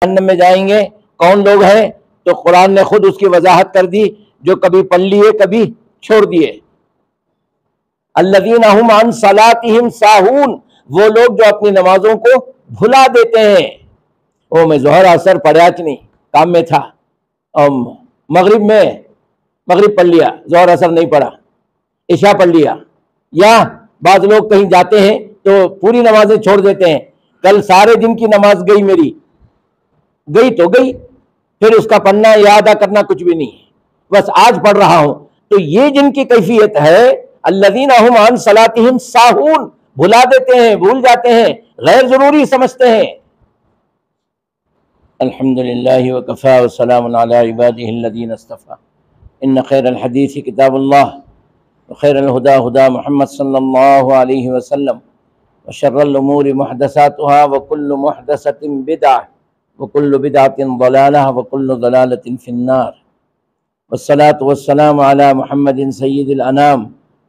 जहन्नम में जाएंगे कौन लोग हैं, तो कुरान ने खुद उसकी वजाहत कर दी, जो कभी पढ़ लिए कभी छोड़ दिए। अल्लज़ीना हुम अन सलातिहिम साहून, वो लोग जो अपनी नमाजों को भुला देते हैं। ओ मैं ज़ोहर असर पढ़ा कि नहीं, काम में था, मगरिब पढ़ लिया, ज़ोहर असर नहीं पढ़ा, इशा पढ़ लिया। या बाद लोग कहीं जाते हैं तो पूरी नमाजें छोड़ देते हैं, कल सारे दिन की नमाज गई मेरी, गई तो गई, फिर उसका पढ़ना या अदा करना कुछ भी नहीं है, बस आज पढ़ रहा हूं। तो ये जिनकी कैफियत है, अल्लज़ीना हुम अन सलातिहिम साहून, भुला देते हैं, भूल जाते हैं, गैर जरूरी समझते हैं। अल्हम्दुलिल्लाहि व कफ़ा व सलामुन अला इबादिहिल्लज़ीना इस्तफ़ा। इन्न खैरल हदीस किताबुल्लाह व खैरल हुदा हुदा मुहम्मद सल्लल्लाहु अलैहि वसल्लम व शर्रल उमूरि मुहदसातुहा व कुल्लु मुहदसतिन बिदअह व कुल्लु बिदअतिन ज़लालह व कुल्लु ज़लालतिन फिन्नार। वस्सलातु वस्सलामु अला मुहम्मदिन सय्यिदिल अनाम।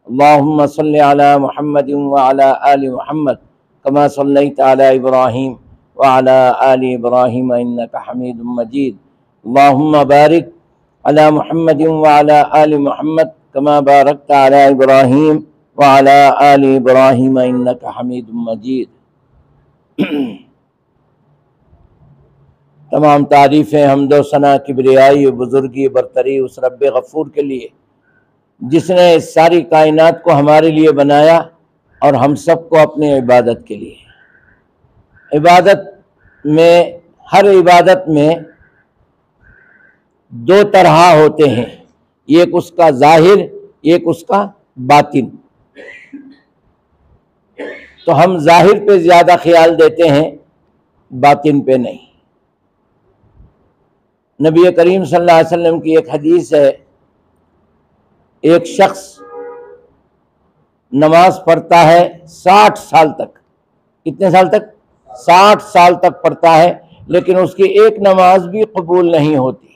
अल्लाहुम्मा सल्लि अला मुहम्मदिन व अला आलि मुहम्मद कमा सल्लैता अला इब्राहीम व अला आलि इब्राहीम इन्नका हमीदुम मजीद। अल्लाहुम्मा बारिक अला मुहम्मदिन व अला आलि मुहम्मद कमा बारकता अला इब्राहीम व अला आलि इब्राहीम इन्नका हमीदुम मजीद। तमाम तारीफ़ें, हम्दो सना, किब्रियाई, बुजुर्गी, बरतरी उस रब्ब गफ़ूर के लिए जिसने इस सारी कायनात को हमारे लिए बनाया और हम सबको अपनी इबादत के लिए। इबादत में, हर इबादत में दो तरह होते हैं, एक उसका ज़ाहिर, एक उसका बातिन। तो हम ज़ाहिर पे ज़्यादा ख्याल देते हैं, बातिन पे नहीं। नबी करीम सल्लल्लाहु अलैहि वसल्लम की एक हदीस है, एक शख्स नमाज पढ़ता है 60 साल तक। कितने साल तक? 60 साल तक पढ़ता है, लेकिन उसकी एक नमाज भी कबूल नहीं होती।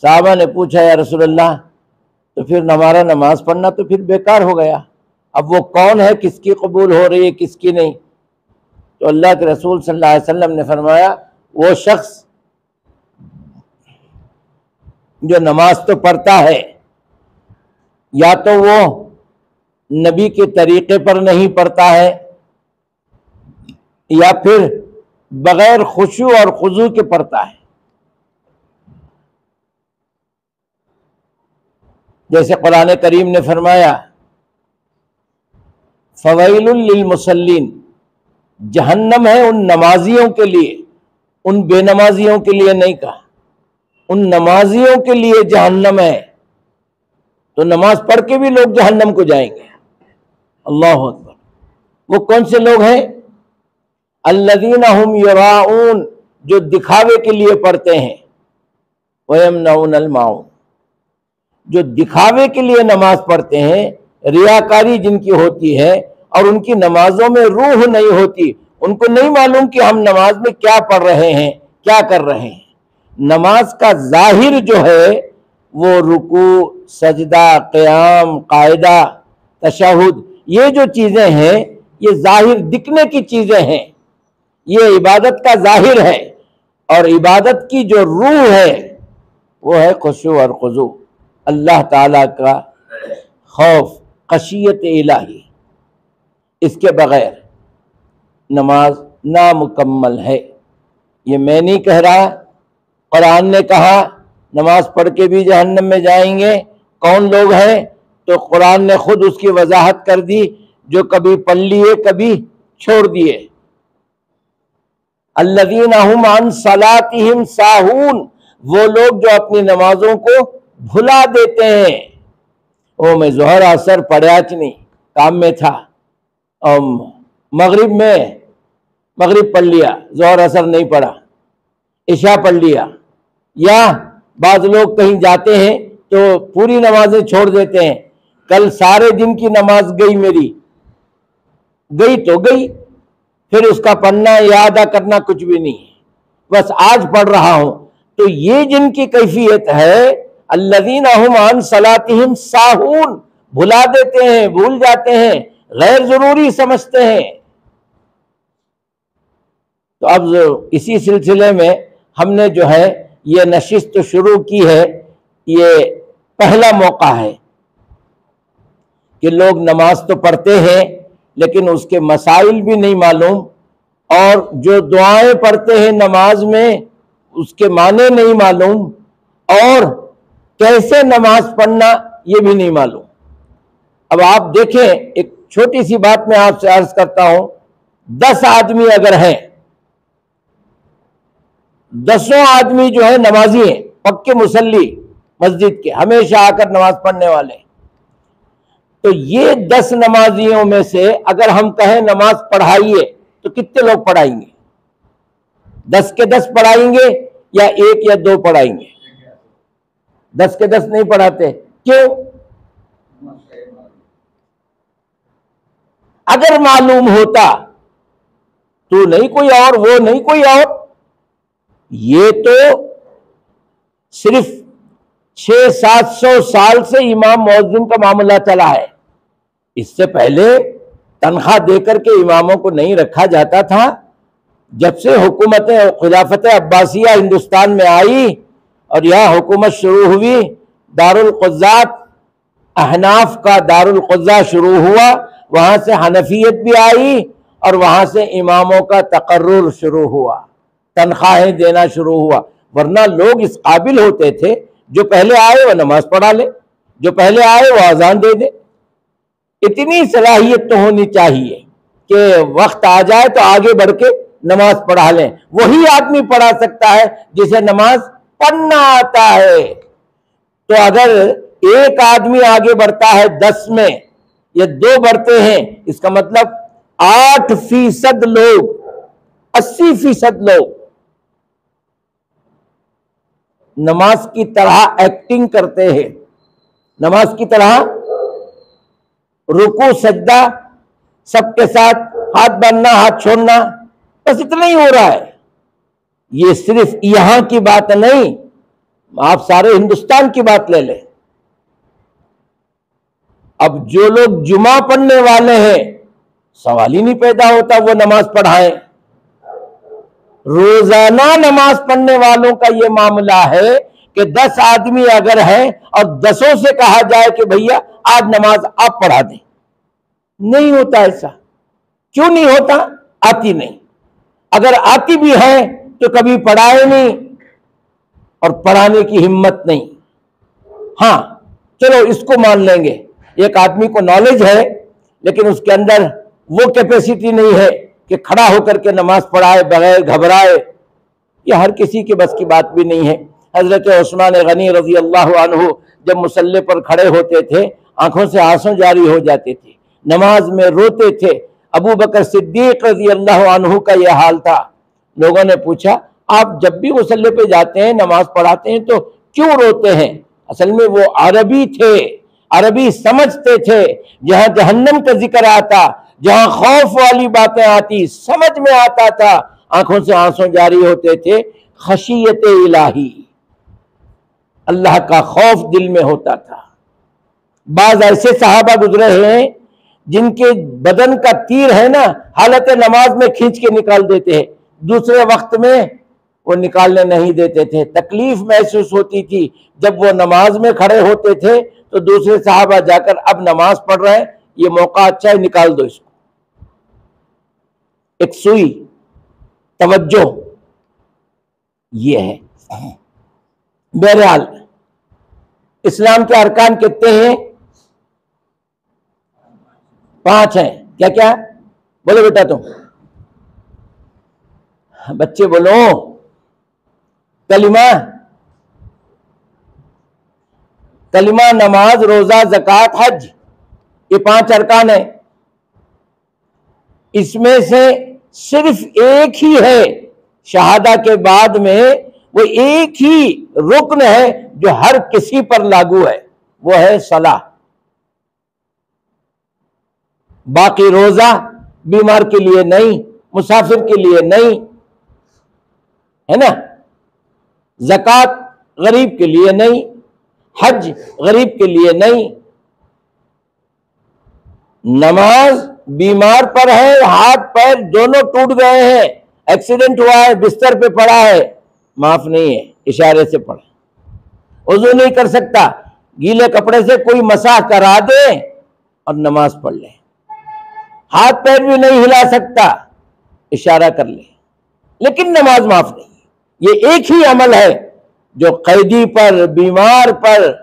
साहबा ने पूछा, या रसूलल्लाह, तो फिर हमारा नमाज पढ़ना तो फिर बेकार हो गया, अब वो कौन है, किसकी कबूल हो रही है, किसकी नहीं? तो अल्लाह के रसूल सल्लल्लाहु अलैहि वसल्लम ने फरमाया, वो शख्स जो नमाज तो पढ़ता है, या तो वो नबी के तरीके पर नहीं पढ़ता है, या फिर बगैर खुशू और खुजू के पढ़ता है। जैसे कुरान करीम ने फरमाया, फवैलुल लिल मुसल्लीन, जहन्नम है उन नमाजियों के लिए, उन बेनमाजियों के लिए नहीं कहा, उन नमाजियों के लिए जहन्नम है। तो नमाज पढ़ के भी लोग जहन्नम को जाएंगे। अल्लाह अकबर। वो कौन से लोग हैं? अल्लज़ीना हुम युराऊन, जो दिखावे के लिए पढ़ते हैं, वयमनऊनल माऊन, जो दिखावे के लिए नमाज पढ़ते हैं, रियाकारी जिनकी होती है और उनकी नमाजों में रूह नहीं होती, उनको नहीं मालूम कि हम नमाज में क्या पढ़ रहे हैं, क्या कर रहे हैं। नमाज का जाहिर जो है वो रुकू, सजदा, क़याम, कायदा, तशहुद, ये जो चीजें हैं ये जाहिर दिखने की चीजें हैं, ये इबादत का जाहिर है। और इबादत की जो रूह है वो है खुशू और खुजू, अल्लाह ताला का खौफ, खशियत इलाही। इसके बगैर नमाज नामुकम्मल है। ये मैं नहीं कह रहा, कुरान ने कहा नमाज पढ़ के भी जहन्नम में जाएंगे कौन लोग हैं, तो कुरान ने खुद उसकी वजाहत कर दी, जो कभी पढ़ लिए कभी छोड़ दिए। अल्लज़ीना हुम अन सलातिहिम साहून, वो लोग जो अपनी नमाजों को भुला देते हैं। ओ मैं ज़ोहर असर पढ़ा कि नहीं, काम में था, मगरिब पढ़ लिया, ज़ोहर असर नहीं पढ़ा, इशा पढ़ लिया। या बाद लोग कहीं जाते हैं तो पूरी नमाजें छोड़ देते हैं, कल सारे दिन की नमाज गई मेरी, गई तो गई, फिर उसका पढ़ना या अदा करना कुछ भी नहीं है, बस आज पढ़ रहा हूं। तो ये जिनकी कैफियत है, अल्लज़ीना हुम अन सलातिहिम साहून, भुला देते हैं, भूल जाते हैं, गैर जरूरी समझते हैं। तो अब इसी सिलसिले में हमने जो है ये नशिस्त शुरू की है। ये पहला मौका है कि लोग नमाज तो पढ़ते हैं लेकिन उसके मसाइल भी नहीं मालूम, और जो दुआएं पढ़ते हैं नमाज में उसके माने नहीं मालूम, और कैसे नमाज पढ़ना ये भी नहीं मालूम। अब आप देखें, एक छोटी सी बात मैं आपसे अर्ज करता हूं, 10 आदमी अगर हैं, 10 आदमी जो है नमाजी हैं, पक्के मुसल्ली मस्जिद के, हमेशा आकर नमाज पढ़ने वाले, तो ये 10 नमाजियों में से अगर हम कहें नमाज पढ़ाइए तो कितने लोग पढ़ाएंगे? 10 के 10 पढ़ाएंगे या 1 या 2 पढ़ाएंगे? 10 के 10 नहीं पढ़ाते। क्यों? अगर मालूम होता तू नहीं कोई और, वो नहीं कोई और, ये तो सिर्फ 600-700 साल से इमाम मौजूद का मामला चला है। इससे पहले तनख्वाह देकर के इमामों को नहीं रखा जाता था। जब से हुकूमत खिलाफत अब्बासिया हिंदुस्तान में आई और यह हुकूमत शुरू हुई, दारुल क़ुज़्ज़ात, अहनाफ का दारुल क़ुज़्ज़ा शुरू हुआ, वहां से हनफियत भी आई और वहां से इमामों का तकर्रुर शुरू हुआ, तनख्वाहें देना शुरू हुआ। वरना लोग इस काबिल होते थे, जो पहले आए वो नमाज पढ़ा ले, जो पहले आए वो अजान दे दे। इतनी सलाहियत तो होनी चाहिए कि वक्त आ जाए तो आगे बढ़ के नमाज पढ़ा लें। वही आदमी पढ़ा सकता है जिसे नमाज पढ़ना आता है। तो अगर एक आदमी आगे बढ़ता है 10 में या 2 बढ़ते हैं, इसका मतलब 8% लोग, 80% लोग नमाज की तरह एक्टिंग करते हैं, नमाज की तरह रुकू सजदा सबके साथ, हाथ बांधना हाथ छोड़ना, बस इतना ही हो रहा है। ये सिर्फ यहां की बात नहीं, आप सारे हिंदुस्तान की बात ले लें। अब जो लोग जुमा पढ़ने वाले हैं, सवाल ही नहीं पैदा होता वो नमाज पढ़ाएं। रोजाना नमाज पढ़ने वालों का ये मामला है कि 10 आदमी अगर हैं और 10 से कहा जाए कि भैया आज नमाज आप पढ़ा दें, नहीं होता ऐसा। क्यों नहीं होता? आती नहीं। अगर आती भी है तो कभी पढ़ाए नहीं और पढ़ाने की हिम्मत नहीं। हां चलो इसको मान लेंगे, एक आदमी को नॉलेज है लेकिन उसके अंदर वो कैपेसिटी नहीं है कि खड़ा होकर के नमाज पढ़ाए बगैर घबराए। ये हर किसी के बस की बात भी नहीं है। हजरत उस्मान गनी रजी अल्लाह अन्हु जब मुसल्ले पर खड़े होते थे, आंखों से आंसू जारी हो जाते थे, नमाज में रोते थे। अबू बकर सिद्दीक रजी अल्लाह अन्हु का यह हाल था। लोगों ने पूछा, आप जब भी मुसल्ले पे जाते हैं, नमाज पढ़ाते हैं, तो क्यों रोते हैं? असल में वो अरबी थे, अरबी समझते थे। जहां जहन्नम का जिक्र आता, जहां खौफ वाली बातें आती, समझ में आता था, आंखों से आंसू जारी होते थे। खशियत इलाही, अल्लाह का खौफ दिल में होता था। बाज ऐसे सहाबा गुजरे हैं जिनके बदन का तीर है ना, हालत नमाज में खींच के निकाल देते हैं, दूसरे वक्त में वो निकालने नहीं देते थे। तकलीफ महसूस होती थी जब वो नमाज में खड़े होते थे तो दूसरे सहाबा जाकर, अब नमाज पढ़ रहे हैं, ये मौका अच्छा है, निकाल दो इसको। एक सुई, तवज्जो, ये है। बहरहाल इस्लाम के अरकान कितने हैं? 5 हैं। क्या क्या बोलो बेटा तुम? बच्चे बोलो। कलिमा, कलिमा, नमाज, रोजा, ज़कात, हज, ये 5 अरकान है। इसमें से सिर्फ एक ही है शहादा के बाद में, वो एक ही रुक्न है जो हर किसी पर लागू है, वो है सलाह। बाकी रोजा बीमार के लिए नहीं, मुसाफिर के लिए नहीं, है ना, ज़कात गरीब के लिए नहीं, हज गरीब के लिए नहीं। नमाज बीमार पर है, हाथ पैर दोनों टूट गए हैं, एक्सीडेंट हुआ है, बिस्तर पे पड़ा है, माफ नहीं है, इशारे से पढ़े। वजू नहीं कर सकता, गीले कपड़े से कोई मसाह करा दे और नमाज पढ़ ले। हाथ पैर भी नहीं हिला सकता, इशारा कर ले, लेकिन नमाज माफ नहीं। ये एक ही अमल है जो कैदी पर, बीमार पर,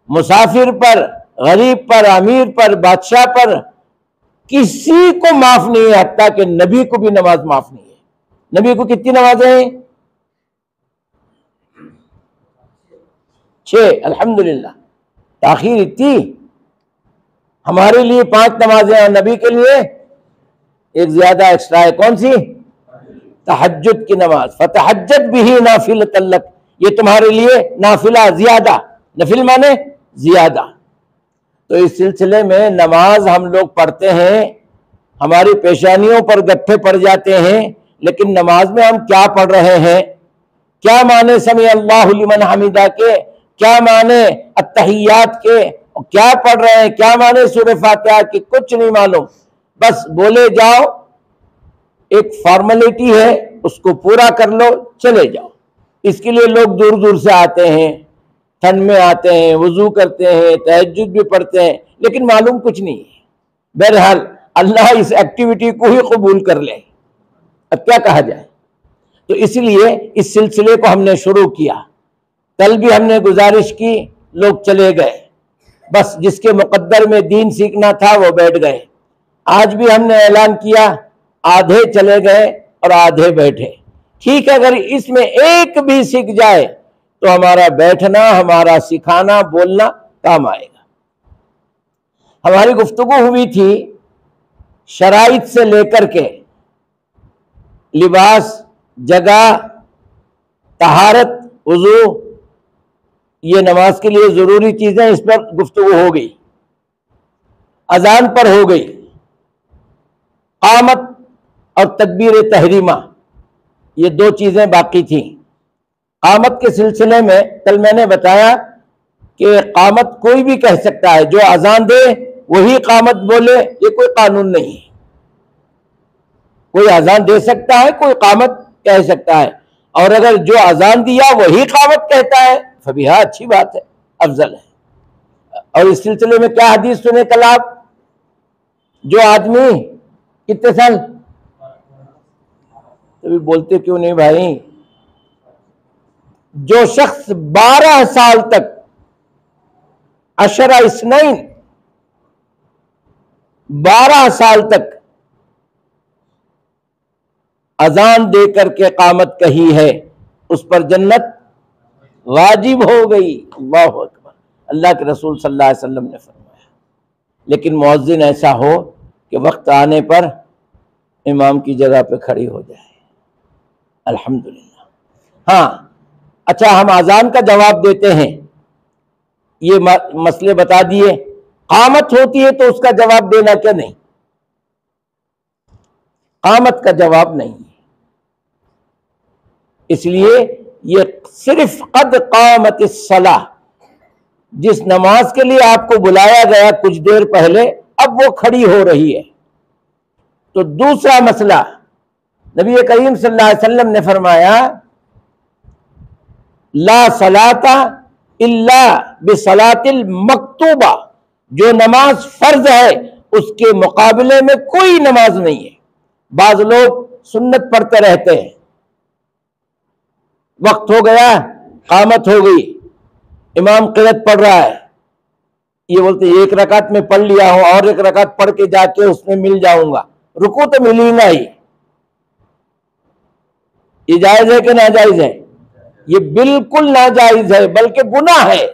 मुसाफिर पर, गरीब पर, अमीर पर, बादशाह पर, किसी को माफ नहीं है, हत्ता कि नबी को भी नमाज माफ नहीं है। नबी को कितनी नमाजें हैं? 6। अल्हम्दुलिल्लाह, ताखीर इतनी। हमारे लिए 5 नमाजें और नबी के लिए एक ज्यादा एक्स्ट्रा है। कौन सी? तहज्जुद की नमाज। फतहज्जद बिही नाफिलतन लक, ये तुम्हारे लिए नाफिला ज्यादा, नफिल माने ज्यादा। तो इस सिलसिले में नमाज हम लोग पढ़ते हैं, हमारी पेशानियों पर गट्ठे पड़ जाते हैं, लेकिन नमाज में हम क्या पढ़ रहे हैं, क्या माने समी अल्लाहु लिमन हमीदा के, क्या माने अत्तहियात के, और क्या पढ़ रहे हैं, क्या माने सूरह फातिहा की, कुछ नहीं मालूम। बस बोले जाओ, एक फॉर्मेलिटी है, उसको पूरा कर लो, चले जाओ। इसके लिए लोग दूर दूर से आते हैं, ठंड में आते हैं, वजू करते हैं, तहज्जुद भी पढ़ते हैं, लेकिन मालूम कुछ नहीं है। बहरहाल अल्लाह इस एक्टिविटी को ही कबूल कर ले, अब क्या कहा जाए। तो इसलिए इस सिलसिले को हमने शुरू किया। कल भी हमने गुजारिश की, लोग चले गए, बस जिसके मुकद्दर में दीन सीखना था वो बैठ गए। आज भी हमने ऐलान किया, आधे चले गए और आधे बैठे। ठीक है, अगर इसमें एक भी सीख जाए तो हमारा बैठना, हमारा सिखाना, बोलना काम आएगा। हमारी गुफ्तगू हुई थी शराइत से लेकर के लिबास, जगह, तहारत, वजू, ये नमाज के लिए जरूरी चीजें, इस पर गुफ्तगू हो गई। अजान पर हो गई, कामत और तकबीर तहरीमा, ये 2 चीजें बाकी थी। कामत के सिलसिले में कल मैंने बताया कि कामत कोई भी कह सकता है, जो अजान दे वही कामत बोले, ये कोई कानून नहीं है। कोई अजान दे सकता है, कोई कामत कह सकता है, और अगर जो अजान दिया वही कामत कहता है फबिहा, अच्छी बात है, अफजल है। और इस सिलसिले में क्या हदीस सुने कल आप? जो आदमी कितने साल, तभी बोलते क्यों नहीं भाई, जो शख्स 12 साल तक, अशरा इस्नैन, 12 साल तक अजान दे करके कामत कही है, उस पर जन्नत वाजिब हो गई। अल्लाह अकबर, अल्लाह के रसूल सल्लल्लाहु अलैहि वसल्लम ने फरमाया। लेकिन मुअज्जिन ऐसा हो कि वक्त आने पर इमाम की जगह पे खड़ी हो जाए, अल्हम्दुलिल्लाह। हाँ, अच्छा, हम अजान का जवाब देते हैं, ये मसले बता दिए। कामत होती है तो उसका जवाब देना क्या नहीं, कामत का जवाब नहीं, इसलिए ये सिर्फ कद कामत सलाह, जिस नमाज के लिए आपको बुलाया गया कुछ देर पहले, अब वो खड़ी हो रही है। तो दूसरा मसला, नबी करीम सल्लल्लाहु अलैहि वसल्लम ने फरमाया, ला सलाता इल्ला बिसलातिल मक्तूबा, जो नमाज फर्ज है उसके मुकाबले में कोई नमाज नहीं है। बाज लोग सुन्नत पढ़ते रहते हैं, वक्त हो गया, कामत हो गई, इमाम क़िरात पढ़ रहा है, ये बोलते एक रकात में पढ़ लिया हूं और एक रकात पढ़ के जाके उसमें मिल जाऊंगा, रुकू तो मिलेगा ही। ये जायज है कि नाजायज है? ये बिल्कुल नाजायज है, बल्कि गुनाह है,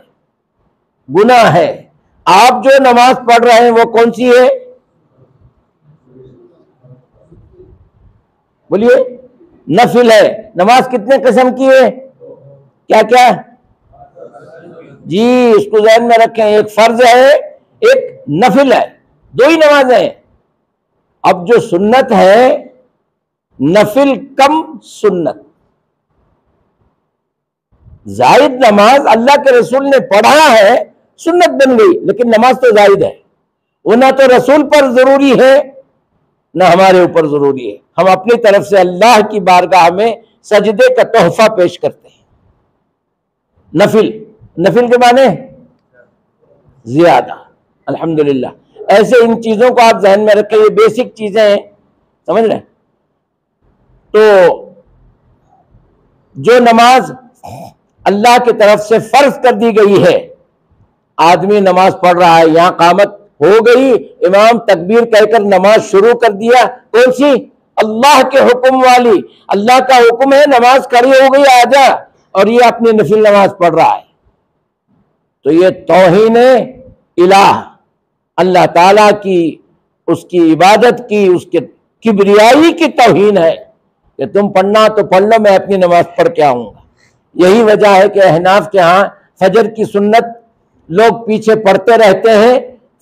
गुनाह है। आप जो नमाज पढ़ रहे हैं वो कौन सी है? बोलिए, नफिल है। नमाज कितने किस्म की है? क्या क्या जी, इसको ध्यान में रखें, एक फर्ज है, एक नफिल है, 2 ही नमाज है। अब जो सुन्नत है, नफिल कम सुन्नत, जायद नमाज अल्लाह के रसूल ने पढ़ा है, सुन्नत बन गई, लेकिन नमाज तो जायद है। वो ना तो रसूल पर जरूरी है ना हमारे ऊपर जरूरी है, हम अपनी तरफ से अल्लाह की बारगाह में सजदे का तोहफा पेश करते हैं। नफिल, नफिल के माने ज्यादा। अल्हम्दुलिल्लाह, ऐसे इन चीजों को आप जहन में रखें, ये बेसिक चीजें हैं, समझ रहे हैं। तो जो नमाज अल्लाह की तरफ से फर्ज कर दी गई है, आदमी नमाज पढ़ रहा है, यहां कामत हो गई, इमाम तकबीर कहकर नमाज शुरू कर दिया, कौन सी? अल्लाह के हुक्म वाली। अल्लाह का हुक्म है नमाज खड़ी हो गई, आजा, और ये अपनी नफिल नमाज पढ़ रहा है, तो ये तौहीन इलाह, अल्लाह ताला की, उसकी इबादत की, उसके किबरियाई की तौहीन है कि तुम पढ़ना तो पढ़ लो, मैं अपनी नमाज पढ़ के आऊंगा। यही वजह है कि अहनाफ के यहाँ फजर की सुन्नत लोग पीछे पढ़ते रहते हैं,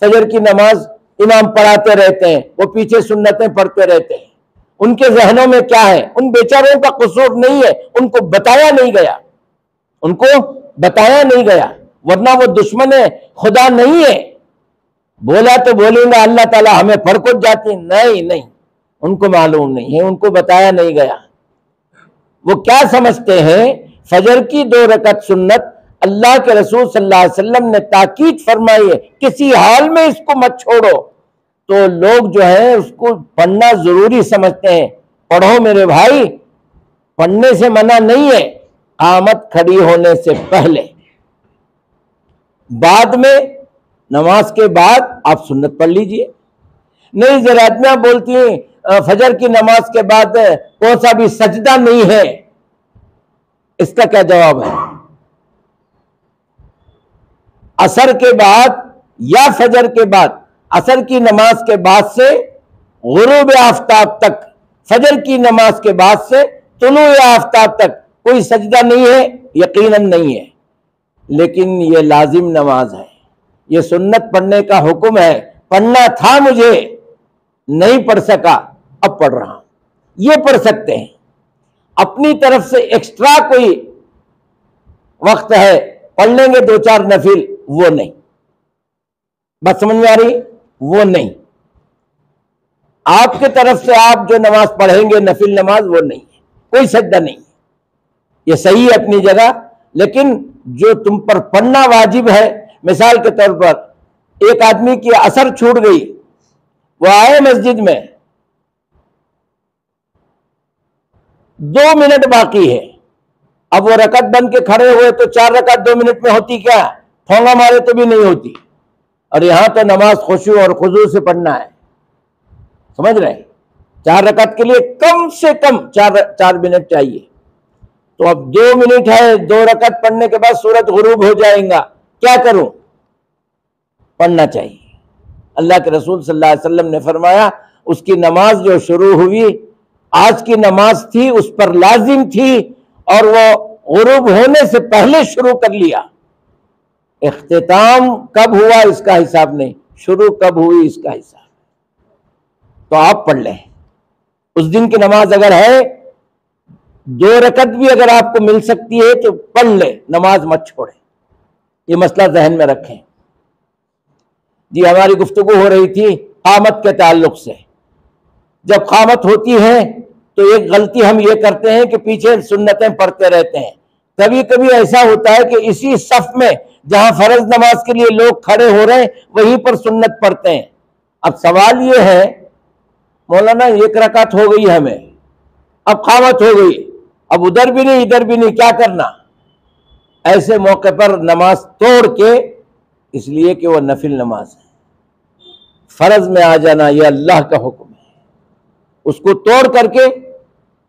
फजर की नमाज इमाम पढ़ाते रहते हैं, वो पीछे सुन्नतें पढ़ते रहते हैं। उनके जहनों में क्या है? उन बेचारों का कसूर नहीं है, उनको बताया नहीं गया, उनको बताया नहीं गया, वरना वो दुश्मन है, खुदा नहीं है। बोला तो बोलेंगे अल्लाह ताला हमें फरकुत जाती, नहीं नहीं, उनको मालूम नहीं है, उनको बताया नहीं गया। वो क्या समझते हैं? फजर की 2 रकत सुन्नत अल्लाह के रसूल सल्लल्लाहु अलैहि वसल्लम ने ताकीद फरमाई है, किसी हाल में इसको मत छोड़ो। तो लोग जो है उसको पढ़ना जरूरी समझते हैं। पढ़ो मेरे भाई, पढ़ने से मना नहीं है, कामत खड़ी होने से पहले। बाद में नमाज के बाद आप सुन्नत पढ़ लीजिए। नहीं, ज़रातियां बोलती हैं फजर की नमाज के बाद कौन सा भी सजदा नहीं है, इसका क्या जवाब है? असर के बाद या फजर के बाद, असर की नमाज के बाद से गुरूब आफ्ताब तक, फजर की नमाज के बाद से तुलू आफ्ताब तक कोई सजदा नहीं है, यकीनन नहीं है, लेकिन ये लाजिम नमाज है, ये सुन्नत पढ़ने का हुक्म है। पढ़ना था मुझे, नहीं पढ़ सका, अब पढ़ रहा हूं, ये पढ़ सकते हैं। अपनी तरफ से एक्स्ट्रा कोई वक्त है, पढ़ लेंगे 2-4 नफिल, वो नहीं। बात समझ में आ रही? वो नहीं। आपके तरफ से आप जो नमाज पढ़ेंगे नफिल नमाज, वो नहीं है, कोई सजदा नहीं है, ये सही है अपनी जगह। लेकिन जो तुम पर पढ़ना वाजिब है, मिसाल के तौर पर एक आदमी की असर छूट गई, वो आए मस्जिद में, 2 मिनट बाकी है, अब वो रकत बन के खड़े हुए तो 4 रकत 2 मिनट में होती क्या? ठोंगा मारे तो भी नहीं होती। और यहां तो नमाज खुशू और खुजू से पढ़ना है, समझ रहे? 4 रकत के लिए कम से कम 4 मिनट चाहिए। तो अब 2 मिनट है, 2 रकत पढ़ने के बाद सूरज गुरूब हो जाएगा, क्या करूं? पढ़ना चाहिए। अल्लाह के रसूल सल्लल्लाहु अलैहि वसल्लम ने फरमाया, उसकी नमाज जो शुरू हुई, आज की नमाज थी, उस पर लाजिम थी, और वो गुरूब होने से पहले शुरू कर लिया। इख्तिताम कब हुआ इसका हिसाब नहीं, शुरू कब हुई इसका हिसाब। तो आप पढ़ लें, उस दिन की नमाज अगर है, 2 रकत भी अगर आपको मिल सकती है तो पढ़ ले, नमाज मत छोड़े, ये मसला जहन में रखें। जी, हमारी गुफ्तगू हो रही थी कामत के ताल्लुक से। जब कामत होती है तो एक गलती हम ये करते हैं कि पीछे सुन्नतें पढ़ते रहते हैं। कभी कभी ऐसा होता है कि इसी सफ में जहां फर्ज नमाज के लिए लोग खड़े हो रहे हैं, वहीं पर सुन्नत पढ़ते हैं। अब सवाल ये है, मौलाना 1 रकात हो गई हमें, अब कामत हो गई, अब उधर भी नहीं इधर भी नहीं, क्या करना? ऐसे मौके पर नमाज तोड़ के, इसलिए कि वो नफिल नमाज है, फर्ज में आ जाना ये अल्लाह का हुक्म है, उसको तोड़ करके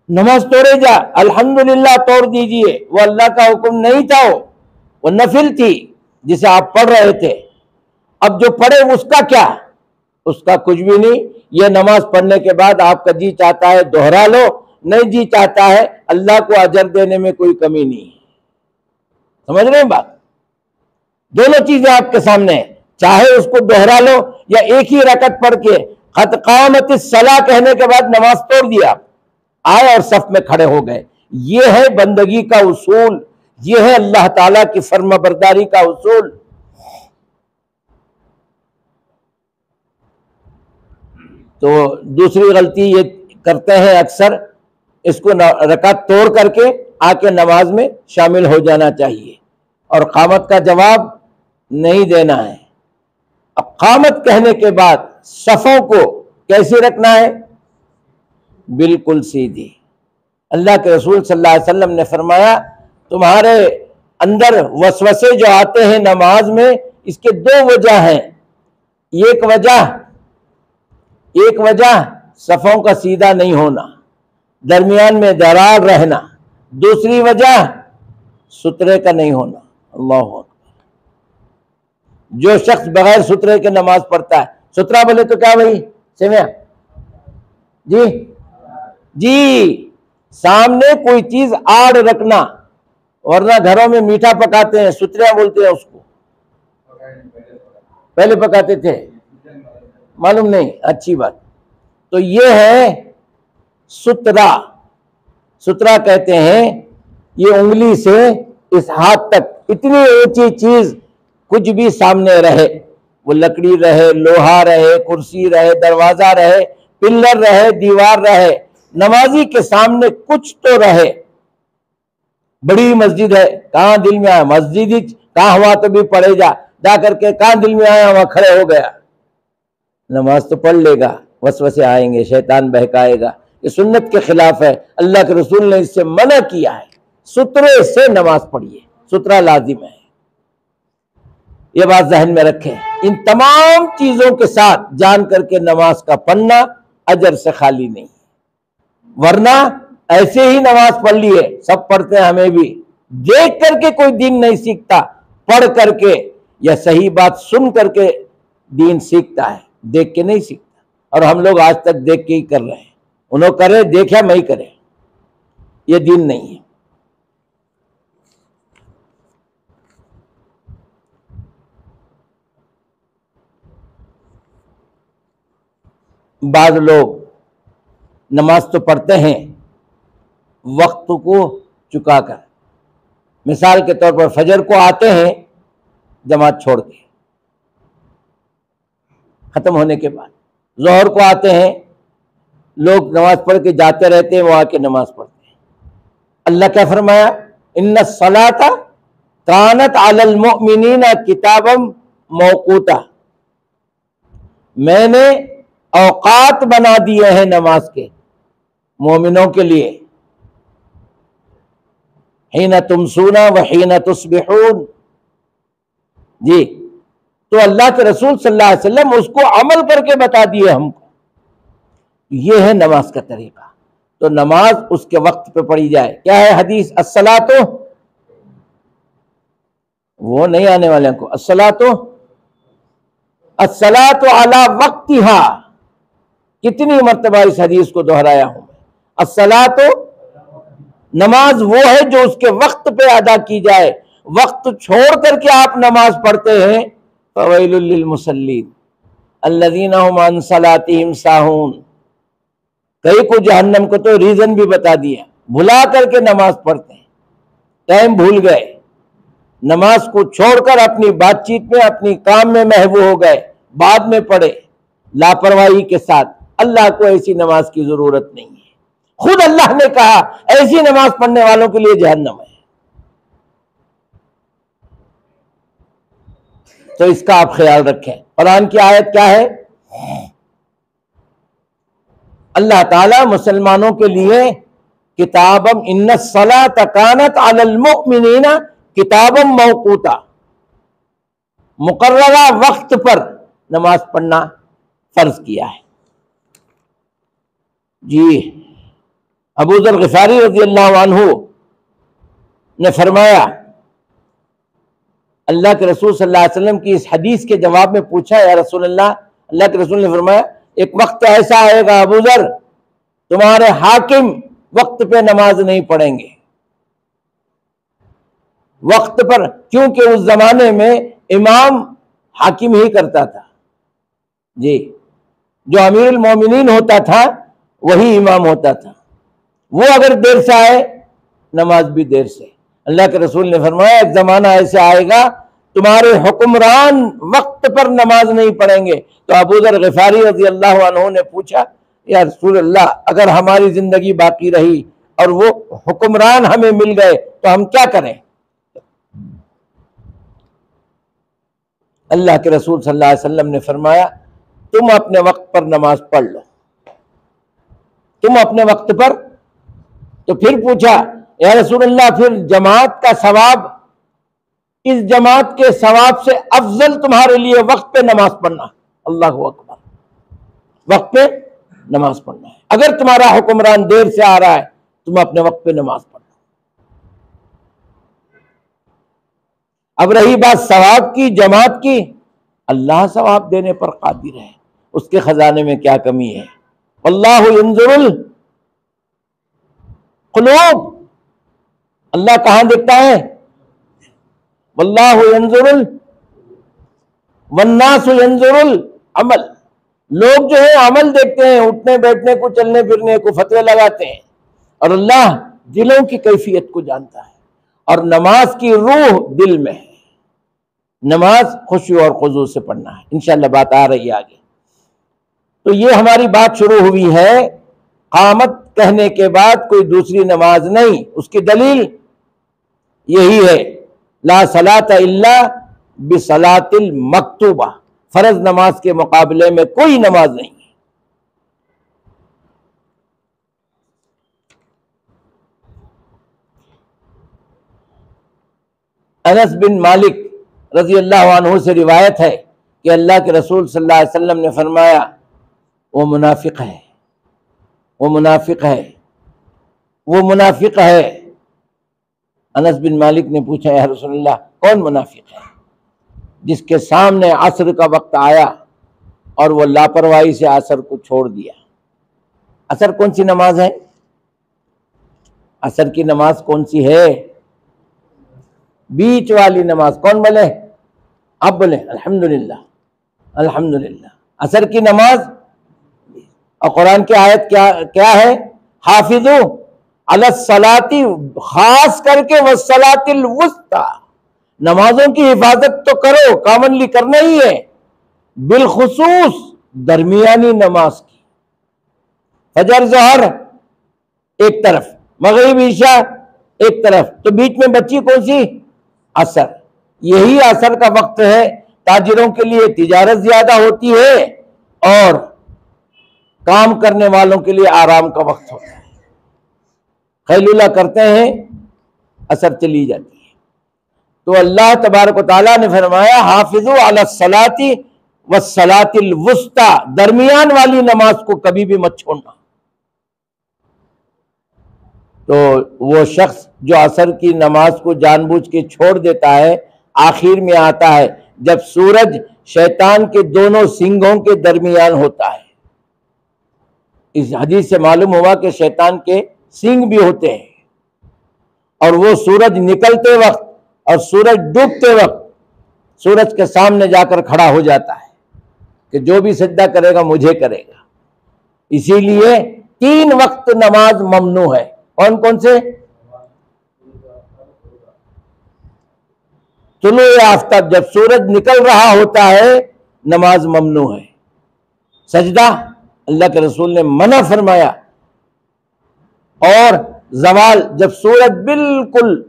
नमाज तोड़े जा, अल्हम्दुलिल्लाह तोड़ दीजिए, वो अल्लाह का हुक्म नहीं था, वो नफिल थी जिसे आप पढ़ रहे थे। अब जो पढ़े उसका क्या? उसका कुछ भी नहीं। ये नमाज पढ़ने के बाद आपका जी चाहता है दोहरा लो, नहीं जी चाहता है, अल्लाह को अजर देने में कोई कमी नहीं है। समझ रहे हैं बात? दोनों चीजें आपके सामने है, चाहे उसको दोहरा लो या एक ही रकत पढ़ के क़द क़ामतिस सलाह कहने के बाद नमाज तोड़ दिया, आए और सफ में खड़े हो गए। ये है बंदगी का उसूल, ये है अल्लाह ताला की फर्माबरदारी का उसूल। तो दूसरी गलती ये करते हैं अक्सर, इसको रकात तोड़ करके आके नमाज में शामिल हो जाना चाहिए और कामत का जवाब नहीं देना है। अब कामत कहने के बाद सफ़ों को कैसे रखना है? बिल्कुल सीधी। अल्लाह के रसूल सल्लल्लाहु अलैहि वसल्लम ने फरमाया, तुम्हारे अंदर वसवसे जो आते हैं नमाज में, इसके दो वजह हैं। एक वजह सफ़ों का सीधा नहीं होना, दरमियान में दरार रहना। दूसरी वजह सुतरे का नहीं होना। अल्लाह अकबर। जो शख्स बगैर सुतरे के नमाज पढ़ता है, सुतरा बोले तो क्या भाई सेमिया जी जी, सामने कोई चीज आड़ रखना, वरना घरों में मीठा पकाते हैं, सुतरा बोलते हैं उसको। पहले पकाते थे, मालूम नहीं, अच्छी बात। तो ये है सुतरा। सुतरा कहते हैं ये उंगली से इस हाथ तक इतनी ऊंची चीज कुछ भी सामने रहे, वो लकड़ी रहे, लोहा रहे, कुर्सी रहे, दरवाजा रहे, पिल्लर रहे, दीवार रहे, नमाजी के सामने कुछ तो रहे। बड़ी मस्जिद है, कहां दिल में आया मस्जिद ही कहां हुआ तो भी पढ़े जा करके, कहां दिल में आया वहां खड़े हो गया। नमाज तो पढ़ लेगा, वसवसे आएंगे, शैतान बहकाएगा। ये सुन्नत के खिलाफ है, अल्लाह के रसूल ने इससे मना किया है। सुतरे से नमाज पढ़िए, सुतरा लाजिम है। ये बात जहन में रखें। इन तमाम चीजों के साथ जान करके नमाज का पढ़ना अजर से खाली नहीं, वरना ऐसे ही नमाज पढ़ लिए, सब पढ़ते हैं, हमें भी देख करके कोई दीन नहीं सीखता, पढ़ करके या सही बात सुन करके दीन सीखता है, देख के नहीं सीखता। और हम लोग आज तक देख के ही कर रहे हैं, उन्होंने करे देखा मैं ही करे, ये दीन नहीं है। बाद लोग नमाज तो पढ़ते हैं वक्त को चुकाकर, मिसाल के तौर पर फजर को आते हैं जमात छोड़ के, खत्म होने के बाद जोहर को आते हैं, लोग नमाज पढ़ के जाते रहते हैं, वो आके नमाज पढ़ते हैं। अल्लाह क्या फरमाया? इन्ना सलाता कानत अलल मुमिनीना किताबम मौकूता, मैंने औकात बना दिए हैं नमाज के मोमिनों के लिए। हीना तुमसूना व हीना तुस्बिहून जी। तो अल्लाह के रसूल सल्लल्लाहु अलैहि वसल्लम उसको अमल करके बता दिए हमको। ये है नमाज का तरीका। तो नमाज उसके वक्त पे पढ़ी जाए। क्या है हदीस? अस्सलातो, वो नहीं आने वाले को, अस्सलातो अला वक्तिहा। कितनी मर्तबा इस हदीस को दोहराया हूं। अस्सलातो, नमाज वो है जो उसके वक्त पे अदा की जाए। वक्त छोड़ करके आप नमाज पढ़ते हैं, फवैलुल लिल मुसल्लीन अल्लज़ीना हुम अन सलातिहिम साहून। कई को जहन्नम को तो रीजन भी बता दिया, भुला करके नमाज पढ़ते हैं, टाइम भूल गए, नमाज को छोड़कर अपनी बातचीत में, अपनी काम में महबूब हो गए, बाद में पढ़े लापरवाही के साथ। अल्लाह को ऐसी नमाज की जरूरत नहीं है। खुद अल्लाह ने कहा ऐसी नमाज पढ़ने वालों के लिए जहन्नम है। तो इसका आप ख्याल रखें। कुरान की आयत क्या है? अल्लाह ताला मुसलमानों के लिए किताबम इन्ना सलात कानत अलल मुमिनीना किताबम मौकूता, मुकर्ररा वक्त पर नमाज पढ़ना फर्ज किया है जी। अबू ज़र ग़िफ़ारी रज़ियल्लाहु अन्हु ने फरमाया, अल्लाह के रसूल सल्लल्लाहु अलैहि वसल्लम की इस हदीस के जवाब में पूछा, या रसूल अल्लाह, अल्लाह के रसूल ने फरमाया, एक वक्त ऐसा आएगा अबू ज़र, तुम्हारे हाकिम वक्त पे नमाज नहीं पढ़ेंगे। वक्त पर, क्योंकि उस जमाने में इमाम हाकिम ही करता था जी। जो अमीरुल मोमिनीन होता था वही इमाम होता था। वो अगर देर से आए, नमाज भी देर से। अल्लाह के रसूल ने फरमाया, एक जमाना ऐसे आएगा तुम्हारे हुक्मरान वक्त पर नमाज नहीं पढ़ेंगे। तो अबू ज़र ग़िफ़ारी रज़ियल्लाहु अन्हु ने पूछा, या रसूल अल्लाह, अगर हमारी जिंदगी बाकी रही और वो हुक्मरान हमें मिल गए तो हम क्या करें? अल्लाह के रसूल सल्लल्लाहु अलैहि वसल्लम ने फरमाया, तुम अपने वक्त पर नमाज पढ़ लो, तुम अपने वक्त पर। तो फिर पूछा, या रसूल अल्लाह, फिर जमात का सवाब, इस जमात के सवाब से अफजल तुम्हारे लिए वक्त पे नमाज पढ़ना। अल्लाह अकबर, वक्त पे नमाज पढ़ना है। अगर तुम्हारा हुक्मरान देर से आ रहा है, तुम अपने वक्त पे नमाज पढ़ो। अब रही बात सवाब की, जमात की, अल्लाह सवाब देने पर कादिर है, उसके खजाने में क्या कमी है? वल्लाहु यंजुरुल कुलूब, अल्लाह कहां देखता है? वल्लाहु यंजुरुल वन्नासु यंजुरुल अमल, लोग जो है अमल देखते हैं, उठने बैठने को, चलने फिरने को, फतवे लगाते हैं, और अल्लाह दिलों की कैफियत को जानता है। और नमाज की रूह दिल में है, नमाज खुशी और खुजू से पढ़ना है। इंशाअल्लाह बात आ रही है आगे। तो ये हमारी बात शुरू हुई है, कामत कहने के बाद कोई दूसरी नमाज नहीं। उसकी दलील यही है, ला सलाता इल्ला बिसलातिल मक्तूबा, फर्ज नमाज के मुकाबले में कोई नमाज नहीं है। अनस बिन मालिक रजी अल्लाह अन्हु से रिवायत है कि अल्लाह के रसूल सल्लल्लाहु अलैहि वसल्लम ने फरमाया, वो मुनाफिक है, वो मुनाफिक है, वो मुनाफिक है। अनस बिन मालिक ने पूछा, या रसूलल्लाह, कौन मुनाफिक है? जिसके सामने असर का वक्त आया और वो लापरवाही से असर को छोड़ दिया। असर कौन सी नमाज है? असर की नमाज कौन सी है? बीच वाली नमाज। कौन बोले? आप बोले अल्हम्दुलिल्लाह, अल्हम्दुलिल्लाह। असर की नमाज, और कुरान की आयत क्या क्या है? हाफिजू अलस सलाती, खास करके वस्सलातिल वुस्ता, नमाजों की हिफाजत तो करो, कॉमनली करना ही है, बिलखुसूस दरमियानी नमाज की। फजर ज़ोहर एक तरफ, मगरिब ईशा एक तरफ, तो बीच में बच्ची कौन सी? असर। यही असर का वक्त है। ताजिरों के लिए तिजारत ज्यादा होती है और काम करने वालों के लिए आराम का वक्त होता है। खैलुल्ला करते हैं, असर चली जाती है। तो अल्लाह तबारक व तआला ने फरमाया, हाफिजू अला सलाती व सलातिल वुस्ता, दरमियान वाली नमाज को कभी भी मत छोड़ना। तो वो शख्स जो असर की नमाज को जानबूझ के छोड़ देता है, आखिर में आता है जब सूरज शैतान के दोनों सिंगों के दरमियान होता है। इस हदीस से मालूम हुआ कि शैतान के सिंग भी होते हैं, और वो सूरज निकलते वक्त और सूरज डूबते वक्त सूरज के सामने जाकर खड़ा हो जाता है कि जो भी सजदा करेगा मुझे करेगा। इसीलिए 3 वक्त नमाज ममनू है। कौन कौन से? तुलू आफ्ताब, जब सूरज निकल रहा होता है नमाज ममनू है। सजदा अल्लाह के रसूल ने मना फरमाया, और जवाल, जब सूरज बिल्कुल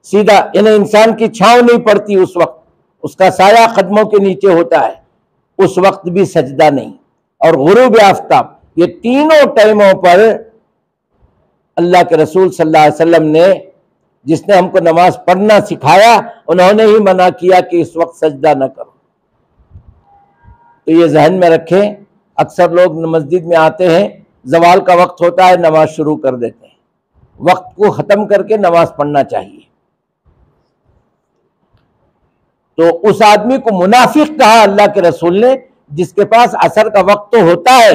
सीधा, यानी इंसान की छांव नहीं पड़ती, उस वक्त उसका साया कदमों के नीचे होता है, उस वक्त भी सजदा नहीं। और गुरूब आफ्ताब, ये तीनों टाइमों पर अल्लाह के रसूल सल्लल्लाहु अलैहि वसल्लम ने, जिसने हमको नमाज पढ़ना सिखाया, उन्होंने ही मना किया कि इस वक्त सजदा न करो। तो ये जहन में रखें। अक्सर लोग मस्जिद में आते हैं, जवाल का वक्त होता है, नमाज शुरू कर देते हैं। वक्त को खत्म करके नमाज पढ़ना चाहिए। तो उस आदमी को मुनाफिक कहा अल्लाह के रसूल ने, जिसके पास असर का वक्त तो होता है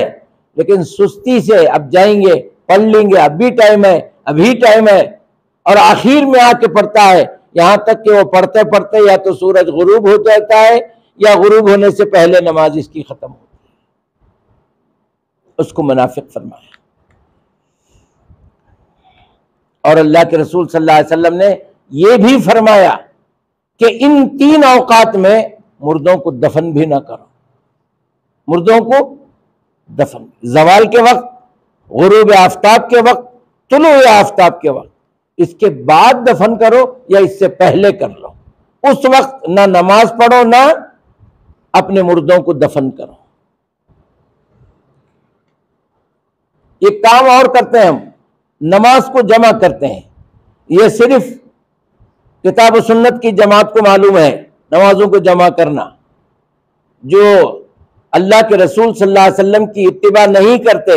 लेकिन सुस्ती से, अब जाएंगे पढ़ लेंगे, अभी टाइम है, अभी टाइम है, और आखिर में आके पढ़ता है, यहां तक कि वो पढ़ते पढ़ते या तो सूरज गुरूब हो जाता है या गुरूब होने से पहले नमाज इसकी खत्म होती है। उसको मुनाफिक फरमाया। और अल्लाह के रसूल सल्लल्लाहु अलैहि वसल्लम ने यह भी फरमाया कि इन 3 औकात में मुर्दों को दफन भी ना करो, मुर्दों को दफन, जवाल के वक्त, गुरूब आफ्ताब के वक्त, तुलू आफ्ताब के वक्त, इसके बाद दफन करो या इससे पहले कर लो, उस वक्त ना नमाज पढ़ो ना अपने मुर्दों को दफन करो। एक काम और करते हैं हम, नमाज को जमा करते हैं। यह सिर्फ किताब और सुन्नत की जमात को मालूम है नमाजों को जमा करना। जो अल्लाह के रसूल सल्लल्लाहु अलैहि वसल्लम की इत्तिबा नहीं करते,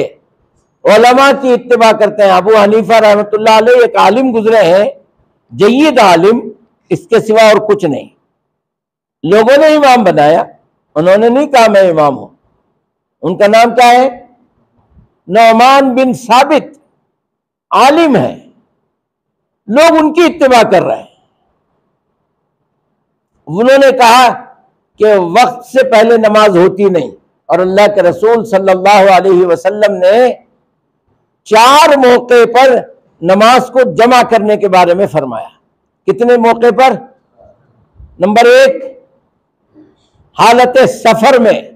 उलमा की इत्तिबा करते हैं। अबू हनीफा रहमतुल्लाह अलैह एक आलिम गुजरे हैं, जय्यद आलिम, इसके सिवा और कुछ नहीं। लोगों ने इमाम बनाया, उन्होंने नहीं कहा मैं इमाम हूं। उनका नाम क्या है? नौमान बिन साबित, आलिम है, लोग उनकी इत्तिबा कर रहे हैं। उन्होंने कहा कि वक्त से पहले नमाज होती नहीं, और अल्लाह के रसूल सल्लल्लाहु अलैहि वसल्लम ने 4 मौके पर नमाज को जमा करने के बारे में फरमाया। कितने मौके पर? नंबर 1 हालत सफर में,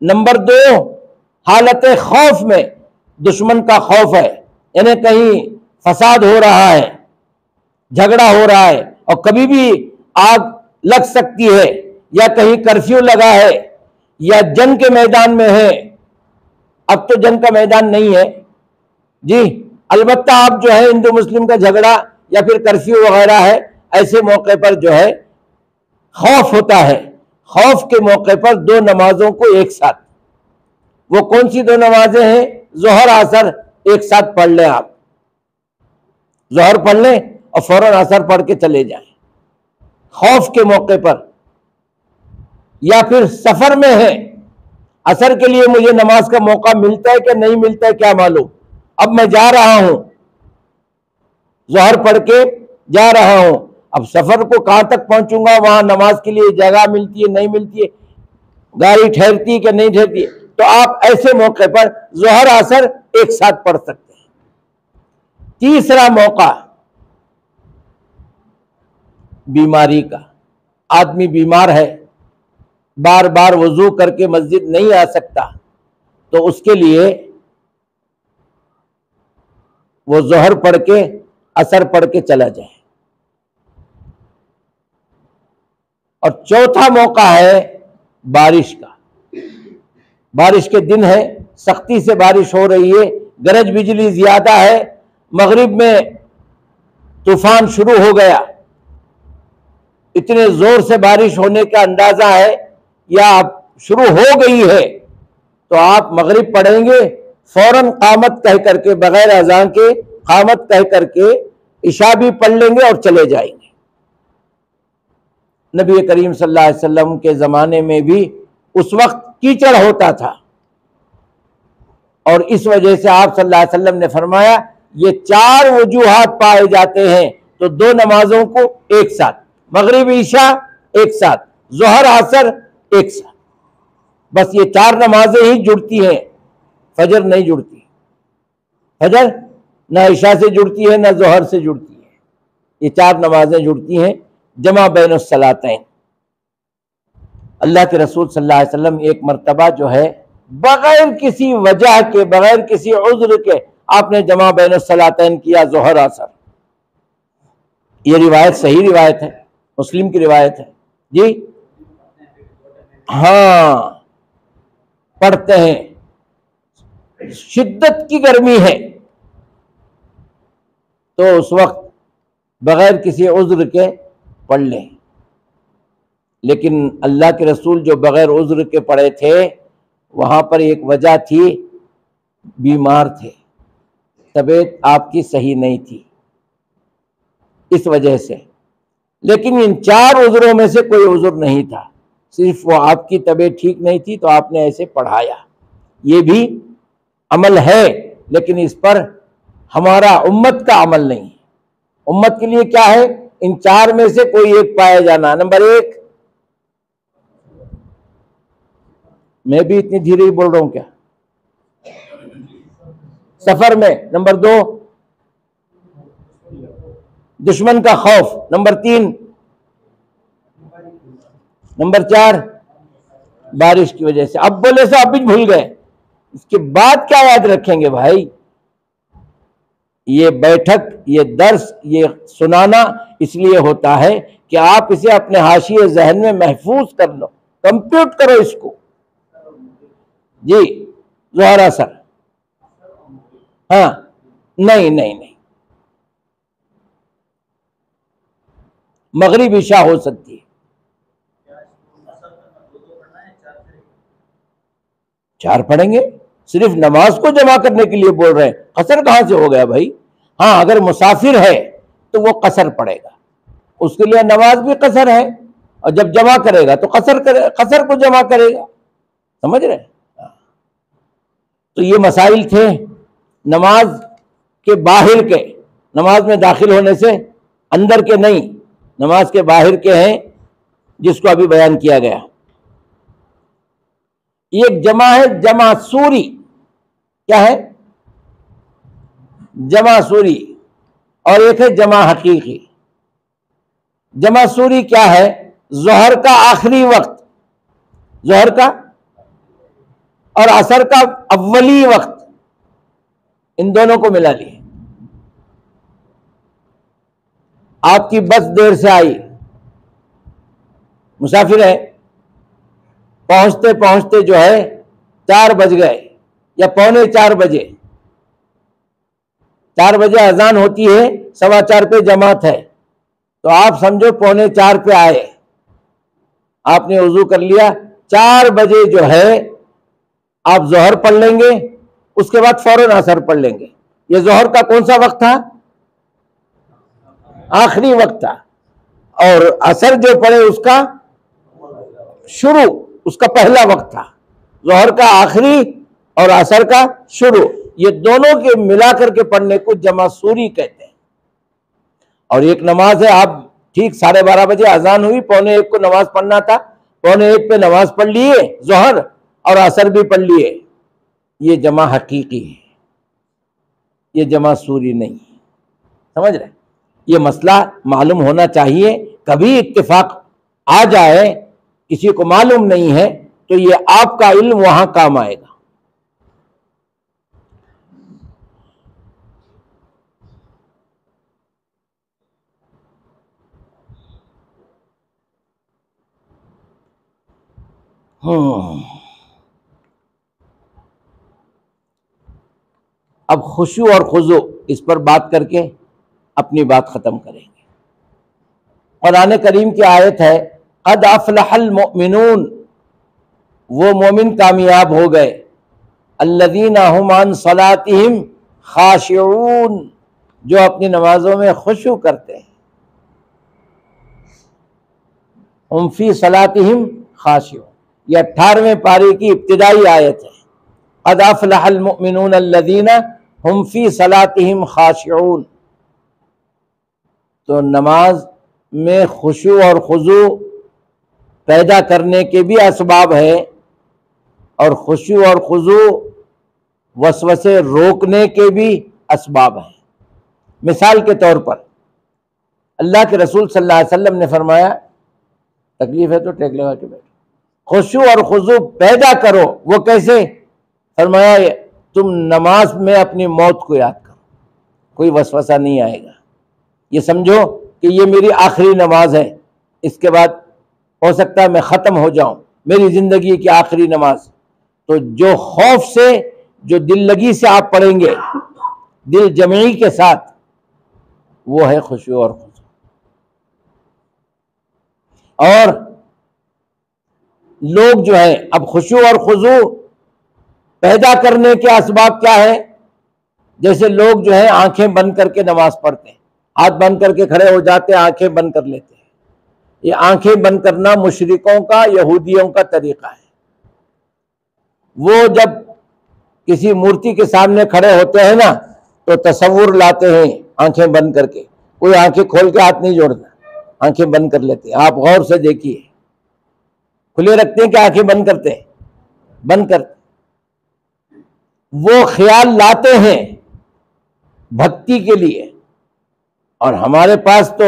नंबर 2 हालत खौफ में, दुश्मन का खौफ है, यानी कहीं फसाद हो रहा है, झगड़ा हो रहा है और कभी भी आग लग सकती है, या कहीं कर्फ्यू लगा है, या जंग के मैदान में है। अब तो जंग का मैदान नहीं है जी, अलबत्ता आप जो है हिंदू मुस्लिम का झगड़ा या फिर कर्फ्यू वगैरह है, ऐसे मौके पर जो है खौफ होता है। खौफ के मौके पर 2 नमाजों को एक साथ, वो कौन सी 2 नमाजें हैं? जोहर असर एक साथ पढ़ लें आप, जोहर पढ़ लें और फौरन असर पढ़ के चले जाएं खौफ के मौके पर। या फिर सफर में है, असर के लिए मुझे नमाज का मौका मिलता है कि नहीं मिलता है क्या मालूम, अब मैं जा रहा हूं, जोहर पढ़ के जा रहा हूं, अब सफर को कहां तक पहुंचूंगा, वहां नमाज के लिए जगह मिलती है नहीं मिलती है, गाड़ी ठहरती है कि नहीं ठहरती है, तो आप ऐसे मौके पर जोहर असर एक साथ पढ़ सकते हैं। तीसरा मौका बीमारी का, आदमी बीमार है, बार बार वजू करके मस्जिद नहीं आ सकता, तो उसके लिए वो जोहर पढ़ के असर पढ़ के चला जाए। और चौथा मौका है बारिश का। बारिश के दिन है, सख्ती से बारिश हो रही है, गरज बिजली ज्यादा है, मगरिब में तूफान शुरू हो गया, इतने जोर से बारिश होने का अंदाजा है या शुरू हो गई है, तो आप मगरिब पढ़ेंगे, फौरन कामत कह करके, बगैर अज़ान के कामत कह करके इशा भी पढ़ लेंगे और चले जाएंगे। नबी करीम सल्लल्लाहु अलैहि वसल्लम के ज़माने में भी उस वक्त कीचड़ होता था, और इस वजह से आप सल्लल्लाहु अलैहि वसल्लम ने फरमाया ये 4 वजूहात पाए जाते हैं, तो 2 नमाजों को एक साथ, मगरिब ईशा एक साथ, जोहर असर एक साथ, बस ये 4 नमाजें ही जुड़ती हैं, फजर नहीं जुड़ती। फजर ना ईशा से जुड़ती है ना जोहर से जुड़ती है, ये 4 नमाजें जुड़ती हैं, जमा बैनुस सलातैन। अल्लाह के रसूल सल्लल्लाहु अलैहि वसल्लम एक मर्तबा जो है बगैर किसी वजह के, बगैर किसी उज़्र के आपने जमा बैनुस सलातैन किया, जोहर असर। ये रिवायत सही रिवायत है, मुस्लिम की रिवायत है जी। हाँ पढ़ते हैं, शिद्दत की गर्मी है तो उस वक्त बगैर किसी उज़्र के पढ़ लें। लेकिन अल्लाह के रसूल जो बगैर उज़्र के पढ़े थे, वहां पर एक वजह थी, बीमार थे, तबीयत आपकी सही नहीं थी, इस वजह से। लेकिन इन 4 उज़्रों में से कोई उज़्र नहीं था, सिर्फ वो आपकी तबीयत ठीक नहीं थी तो आपने ऐसे पढ़ाया। ये भी अमल है, लेकिन इस पर हमारा उम्मत का अमल नहीं है। उम्मत के लिए क्या है? इन 4 में से कोई एक पाया जाना। नंबर 1, मैं भी इतनी धीरे ही बोल रहा हूं क्या? सफर में। नंबर 2, दुश्मन का खौफ। नंबर 3, नंबर 4, बारिश की वजह से। अब बोले से अब भी भूल गए, इसके बाद क्या याद रखेंगे भाई? ये बैठक, ये दर्स, ये सुनाना इसलिए होता है कि आप इसे अपने हाशिए जहन में महफूज कर लो, कंप्यूट करो इसको। जी ज़ोहर असर, हाँ, नहीं नहीं नहीं, मगरिब इशा हो सकती है। 4 पढ़ेंगे, सिर्फ नमाज को जमा करने के लिए बोल रहे हैं, कसर कहां से हो गया भाई? हाँ, अगर मुसाफिर है तो वो कसर पड़ेगा, उसके लिए नमाज भी कसर है, और जब जमा करेगा तो कसर को जमा करेगा। समझ रहे? तो ये मसाइल थे नमाज के बाहर के, नमाज में दाखिल होने से, अंदर के नहीं, नमाज के बाहर के हैं, जिसको अभी बयान किया गया। एक जमा है जमा सूरी। क्या है? जमा सूरी। और एक है जमा हकीकी। जमा सूरी क्या है? जोहर का आखिरी वक्त, जोहर का और असर का अव्वली वक्त, इन दोनों को मिला लिए। आपकी बस देर से आई, मुसाफिर है, पहुंचते पहुंचते जो है 4 बज गए या पौने 4 बजे, 4 बजे अजान होती है, 4:15 पे जमात है, तो आप समझो पौने 4 पे आए, आपने वजू कर लिया, 4 बजे जो है आप जोहर पढ़ लेंगे, उसके बाद फौरन असर पढ़ लेंगे। ये जोहर का कौन सा वक्त था? आखिरी वक्त था। और असर जो पढ़े उसका शुरू, उसका पहला वक्त था। जोहर का आखिरी और असर का शुरू, ये दोनों के मिलाकर के पढ़ने को जमा सूरी कहते हैं। और एक नमाज है, आप ठीक 12:30 बजे अजान हुई, पौने 1 को नमाज पढ़ना था, पौने 1 पे नमाज पढ़ लिए जोहर, और असर भी पढ़ लिए, ये जमा हकीकी है, ये जमा सूरी नहीं है। समझ रहे? ये मसला मालूम होना चाहिए। कभी इत्तेफाक आ जाए, किसी को मालूम नहीं है, तो ये आपका इल्म वहां काम आएगा। अब खुशू और खुजू, इस पर बात करके अपनी बात खत्म करेंगे। कुरान करीम की आयत है, क़द अफ़लहल मुमिनून, वो मोमिन कामयाब हो गए, अल्लज़ीना हुम अन सलातिहिम खाशिऊन, जो अपनी नमाजों में खुशू करते हैं। हुम फी सलातिहिम खाशिऊन, ये 18वें पारे की इब्तिदाई आयत है। क़द अफ़लहल मुमिनून अल्लज़ीना हुम फी सलातिहिम खाशिऊन। तो नमाज में खुशू और खुजू पैदा करने के भी असबाब है, और खुशू और खुजू वसवसे रोकने के भी असबाब हैं। मिसाल के तौर पर अल्लाह के रसूल सल्लल्लाहु अलैहि वसल्लम ने फरमाया, तकलीफ है तो टेक लगा के बैठो, खुशू और खुजू पैदा करो। वो कैसे? फरमाया, तुम नमाज में अपनी मौत को याद करो, कोई वसवसा नहीं आएगा। ये समझो कि ये मेरी आखिरी नमाज है, इसके बाद हो सकता है मैं ख़त्म हो जाऊं, मेरी ज़िंदगी की आखिरी नमाज। तो जो खौफ से, जो दिल लगी से आप पढ़ेंगे, दिल जमी के साथ, वो है खुशू और खुशू। और लोग जो है, अब खुशू और खुशू पैदा करने के असबाब क्या है? जैसे लोग जो है आंखें बंद करके नमाज पढ़ते हैं, हाथ बंद करके खड़े हो जाते हैं, आंखें बंद कर लेते हैं। ये आंखें बंद करना मुशरिकों का, यहूदियों का तरीका है। वो जब किसी मूर्ति के सामने खड़े होते हैं ना, तो तसव्वुर लाते हैं आंखें बंद करके, कोई आंखें खोल के हाथ नहीं जोड़ता, आंखें बंद कर लेते हैं। आप गौर से देखिए, खुले रखते हैं कि आंखें बंद करते हैं, बंद करते। वो ख्याल लाते हैं भक्ति के लिए, और हमारे पास तो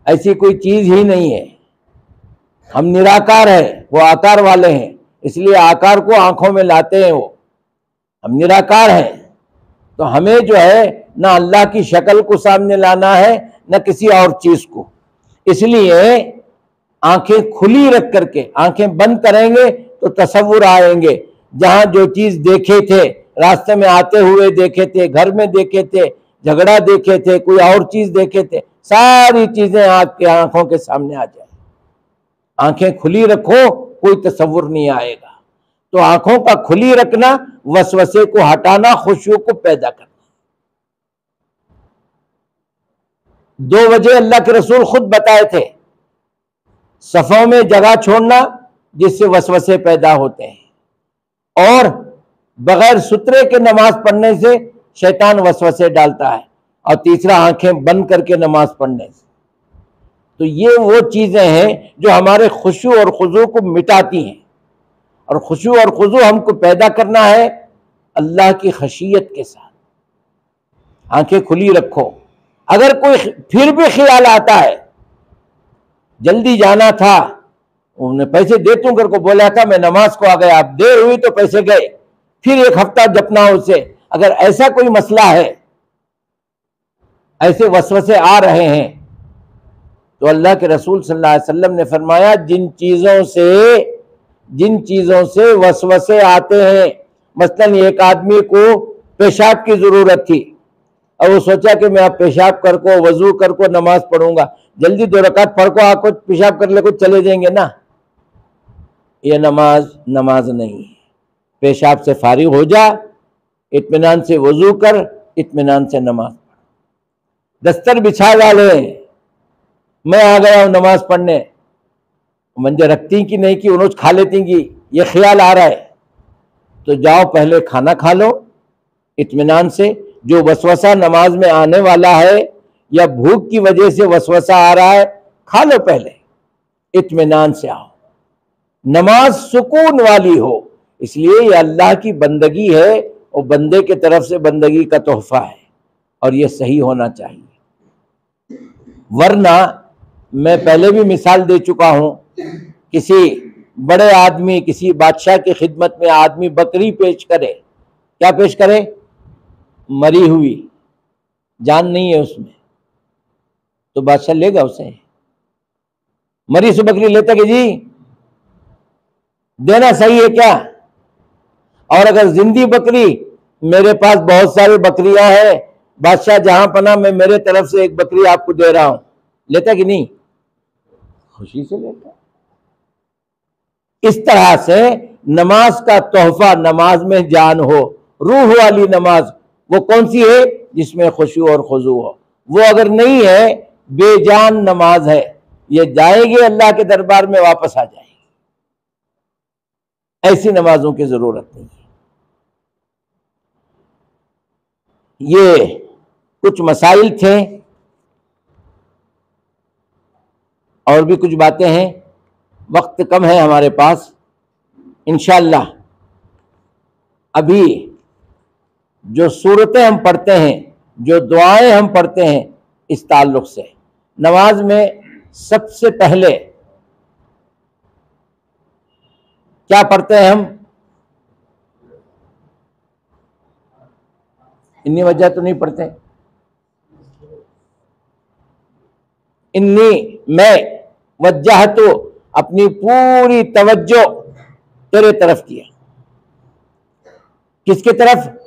ऐसी कोई चीज ही नहीं है, हम निराकार है, वो आकार वाले हैं, इसलिए आकार को आंखों में लाते हैं वो। हम निराकार हैं, तो हमें जो है ना अल्लाह की शक्ल को सामने लाना है न किसी और चीज को। इसलिए आंखें खुली रख करके, आंखें बंद करेंगे तो तसव्वुर आएंगे। जहां जो चीज देखे थे, रास्ते में आते हुए देखे थे, घर में देखे थे, झगड़ा देखे थे, कोई और चीज देखे थे, सारी चीजें आपकी आंखों के सामने आ जाए। आंखें खुली रखो, कोई तसव्वुर नहीं आएगा। तो आंखों का खुली रखना, वसवसे को हटाना, खुशियों को पैदा करना। 2 वजह अल्लाह के रसूल खुद बताए थे। सफों में जगह छोड़ना जिससे वसवसे पैदा होते हैं, और बगैर सुतरे के नमाज पढ़ने से शैतान वसवसे डालता है, और तीसरा आंखें बंद करके नमाज पढ़ने से। तो ये वो चीजें हैं जो हमारे खुशू और खुजू को मिटाती हैं। और खुशू और खुजू हमको पैदा करना है अल्लाह की खशियत के साथ। आंखें खुली रखो। अगर कोई फिर भी ख्याल आता है, जल्दी जाना था, उन्हें पैसे दे दूं करके बोला था, मैं नमाज को आ गया, अब देर हुई तो पैसे गए, फिर 1 हफ्ता जपना उसे। अगर ऐसा कोई मसला है, ऐसे वसवसे आ रहे हैं, तो अल्लाह के रसूल सल्लल्लाहु अलैहि वसल्लम ने फरमाया, जिन चीजों से वसवसे आते हैं, मसलन एक आदमी को पेशाब की जरूरत थी और वो सोचा कि मैं अब पेशाब कर को, वजू कर को नमाज पढ़ूंगा, जल्दी 2 रकात पढ़ को आको पेशाब कर ले को चले जाएंगे ना, ये नमाज नहीं है। पेशाब से फारिग हो जा, इत्मीनान से वजू कर, इत्मीनान से नमाज पढ़। दस्तर बिछा डाले, मैं आ गया हूं नमाज पढ़ने, मंजे रखती कि नहीं कि उन्होंने खा लेती कि ये ख्याल आ रहा है, तो जाओ पहले खाना खा लो इत्मीनान से। जो वसवसा नमाज में आने वाला है या भूख की वजह से वसवसा आ रहा है, खा लो पहले, इत्मीनान से आओ। नमाज सुकून वाली हो, इसलिए ये अल्लाह की बंदगी है और बंदे के तरफ से बंदगी का तोहफा है, और ये सही होना चाहिए। वरना मैं पहले भी मिसाल दे चुका हूं, किसी बड़े आदमी, किसी बादशाह की खिदमत में आदमी बकरी पेश करे, क्या पेश करे? मरी हुई, जान नहीं है उसमें, तो बादशाह लेगा उसे? मरी से बकरी लेता कि जी देना सही है क्या? और अगर जिंदी बकरी, मेरे पास बहुत सारी बकरियां हैं बादशाह जहां पना, मैं मेरे तरफ से एक बकरी आपको दे रहा हूं, लेता कि नहीं? खुशी से लेता। इस तरह से नमाज का तोहफा, नमाज में जान हो, रूह वाली नमाज, वो कौन सी है? जिसमें खुशू और खुजू हो। वो अगर नहीं है, बेजान नमाज है, ये जाएगी अल्लाह के दरबार में, वापस आ जाएगी। ऐसी नमाजों की जरूरत नहीं है। ये कुछ मसाइल थे, और भी कुछ बातें हैं, वक्त कम है हमारे पास। इंशाअल्लाह अभी जो सूरतें हम पढ़ते हैं, जो दुआएं हम पढ़ते हैं, इस ताल्लुक से नमाज में सबसे पहले क्या पढ़ते हैं हम? इन्नी वजह तो नहीं पढ़ते। इन्नी, मैं वजह तो अपनी पूरी तवज्जो तेरे तरफ किया। किसके तरफ?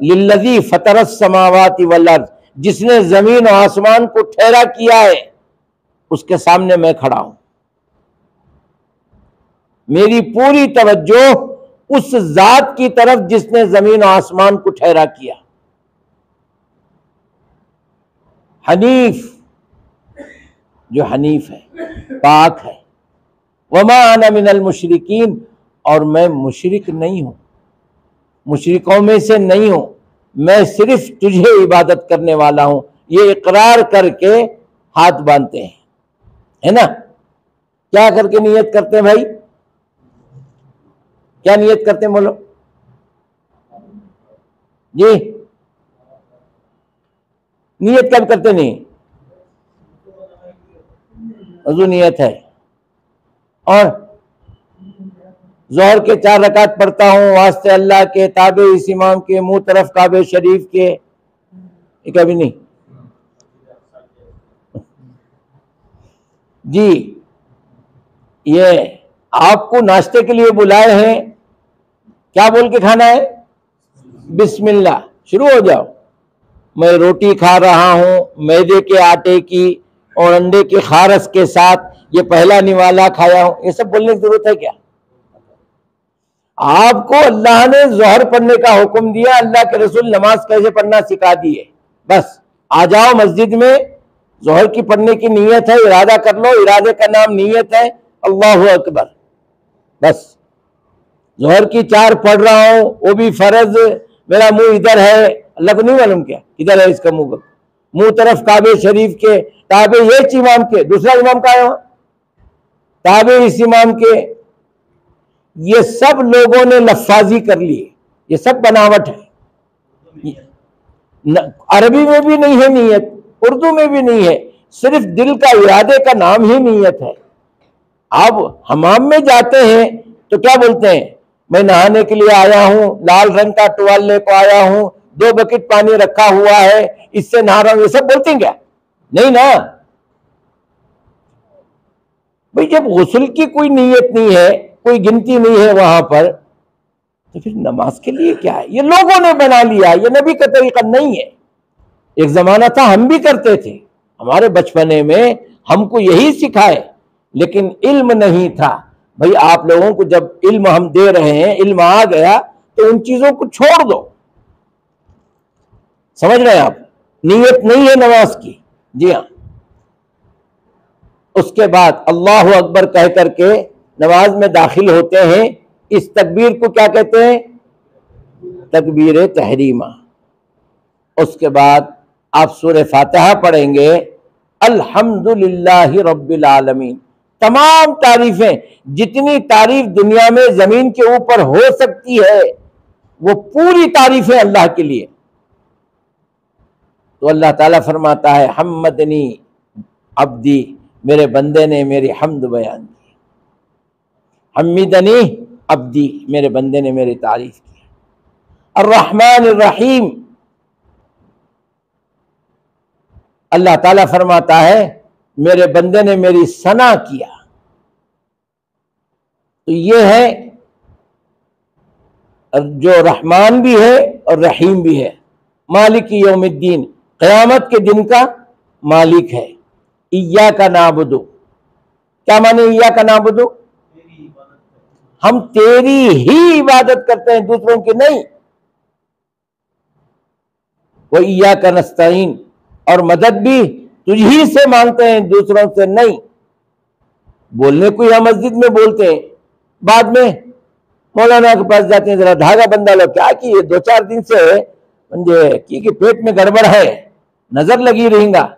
लिल्लज़ी फतरस समावाति वल अर्ज़, जिसने जमीन और आसमान को ठहरा किया है, उसके सामने मैं खड़ा हूं। मेरी पूरी तवज्जो उस जात की तरफ जिसने जमीन और आसमान को ठहरा किया। हनीफ, जो हनीफ है, पाक है। वमा अना मिनल मुशरिकीन, और मैं मुशरिक नहीं हूं, मुशरिकों में से नहीं हूं, मैं सिर्फ तुझे इबादत करने वाला हूं। ये इकरार करके हाथ बांधते हैं, है ना? क्या करके नियत करते हैं भाई? क्या नियत करते हैं बोलो जी? नियत कब करते? नहीं, वज़ू नियत है। और जोहर के 4 रकात पढ़ता हूँ वास्ते अल्लाह के, ताबे इस इमाम के, मुंह तरफ काबे शरीफ के, ये कभी नहीं जी। ये आपको नाश्ते के लिए बुलाए हैं, क्या बोल के खाना है? बिस्मिल्लाह, शुरू हो जाओ। मैं रोटी खा रहा हूं मैदे के आटे की और अंडे के खारस के साथ, ये पहला निवाला खाया हूं, ये सब बोलने की जरूरत है क्या? आपको अल्लाह ने जोहर पढ़ने का हुक्म दिया, अल्लाह के रसूल नमाज कैसे पढ़ना सिखा दिए। बस आ जाओ मस्जिद में, जोहर की पढ़ने की नीयत है, इरादा कर लो, इरादे का नाम नीयत है, अल्लाहु अकबर। बस जोहर की 4 पढ़ रहा हूं, वो भी फर्ज, मेरा मुंह इधर है, अल्लाह को नहीं मालूम क्या इधर है इसका मुंह? मुंह तरफ काबे शरीफ के, ताबे ये इमाम के, दूसरा इमाम का है वहां, ताबे इस इमाम के। ये सब लोगों ने लफ्जाजी कर लिए, ये सब बनावट है। अरबी में भी नहीं है नीयत, उर्दू में भी नहीं है, सिर्फ दिल का इरादे का नाम ही नीयत है। आप हमाम में जाते हैं तो क्या बोलते हैं? मैं नहाने के लिए आया हूं, लाल रंग का टुवाल लेकर आया हूं, 2 बकेट पानी रखा हुआ है, इससे नहा रहा हूं, ये सब बोलते हैं क्या? नहीं ना भाई। जब गुस्ल की कोई नीयत नहीं है, कोई गिनती नहीं है वहां पर, तो फिर नमाज के लिए क्या है? ये लोगों ने बना लिया, ये नबी का तरीका नहीं है। एक जमाना था हम भी करते थे, हमारे बचपने में हमको यही सिखाए, लेकिन इल्म नहीं था। भाई आप लोगों को जब इल्म हम दे रहे हैं, इल्म आ गया तो उन चीजों को छोड़ दो। समझ रहे हैं आप? नीयत नहीं है नमाज की। जी हाँ। उसके बाद अल्लाहु अकबर कह करके नमाज में दाखिल होते हैं। इस तकबीर को क्या कहते हैं? तकबीर तहरीमा। उसके बाद आप सूरह फातिहा पढ़ेंगे, अल्हम्दुलिल्लाहि रब्बिल आलमीन। तमाम तारीफें, जितनी तारीफ दुनिया में जमीन के ऊपर हो सकती है, वो पूरी तारीफें अल्लाह के लिए। तो अल्लाह ताला फरमाता है, हम्मदनी अब्दी, मेरे बंदे ने मेरी हम्द बयान की। हम्मिदनी अब्दी, मेरे बंदे ने मेरी तारीफ की। अर्रहमान अर्रहीम, अल्लाह ताला फरमाता है, मेरे बंदे ने मेरी सना किया। तो ये है जो रहमान भी है और रहीम भी है। मालिक यौमिद्दीन, क़यामत के दिन का मालिक है। इय्याका नाबुदु, क्या माने इय्याका नाबुदु? हम तेरी ही इबादत करते हैं, दूसरों की नहीं। वो इय्याका नस्तईन, और मदद भी तुझी से मांगते हैं, दूसरों से नहीं। बोलने को या मस्जिद में बोलते हैं, बाद में मौलाना के पास जाते हैं, जरा धागा बंधा लो। क्या कि ये 2-4 दिन से म्हणजे कि पेट में गड़बड़ है, नजर लगी रहेगा,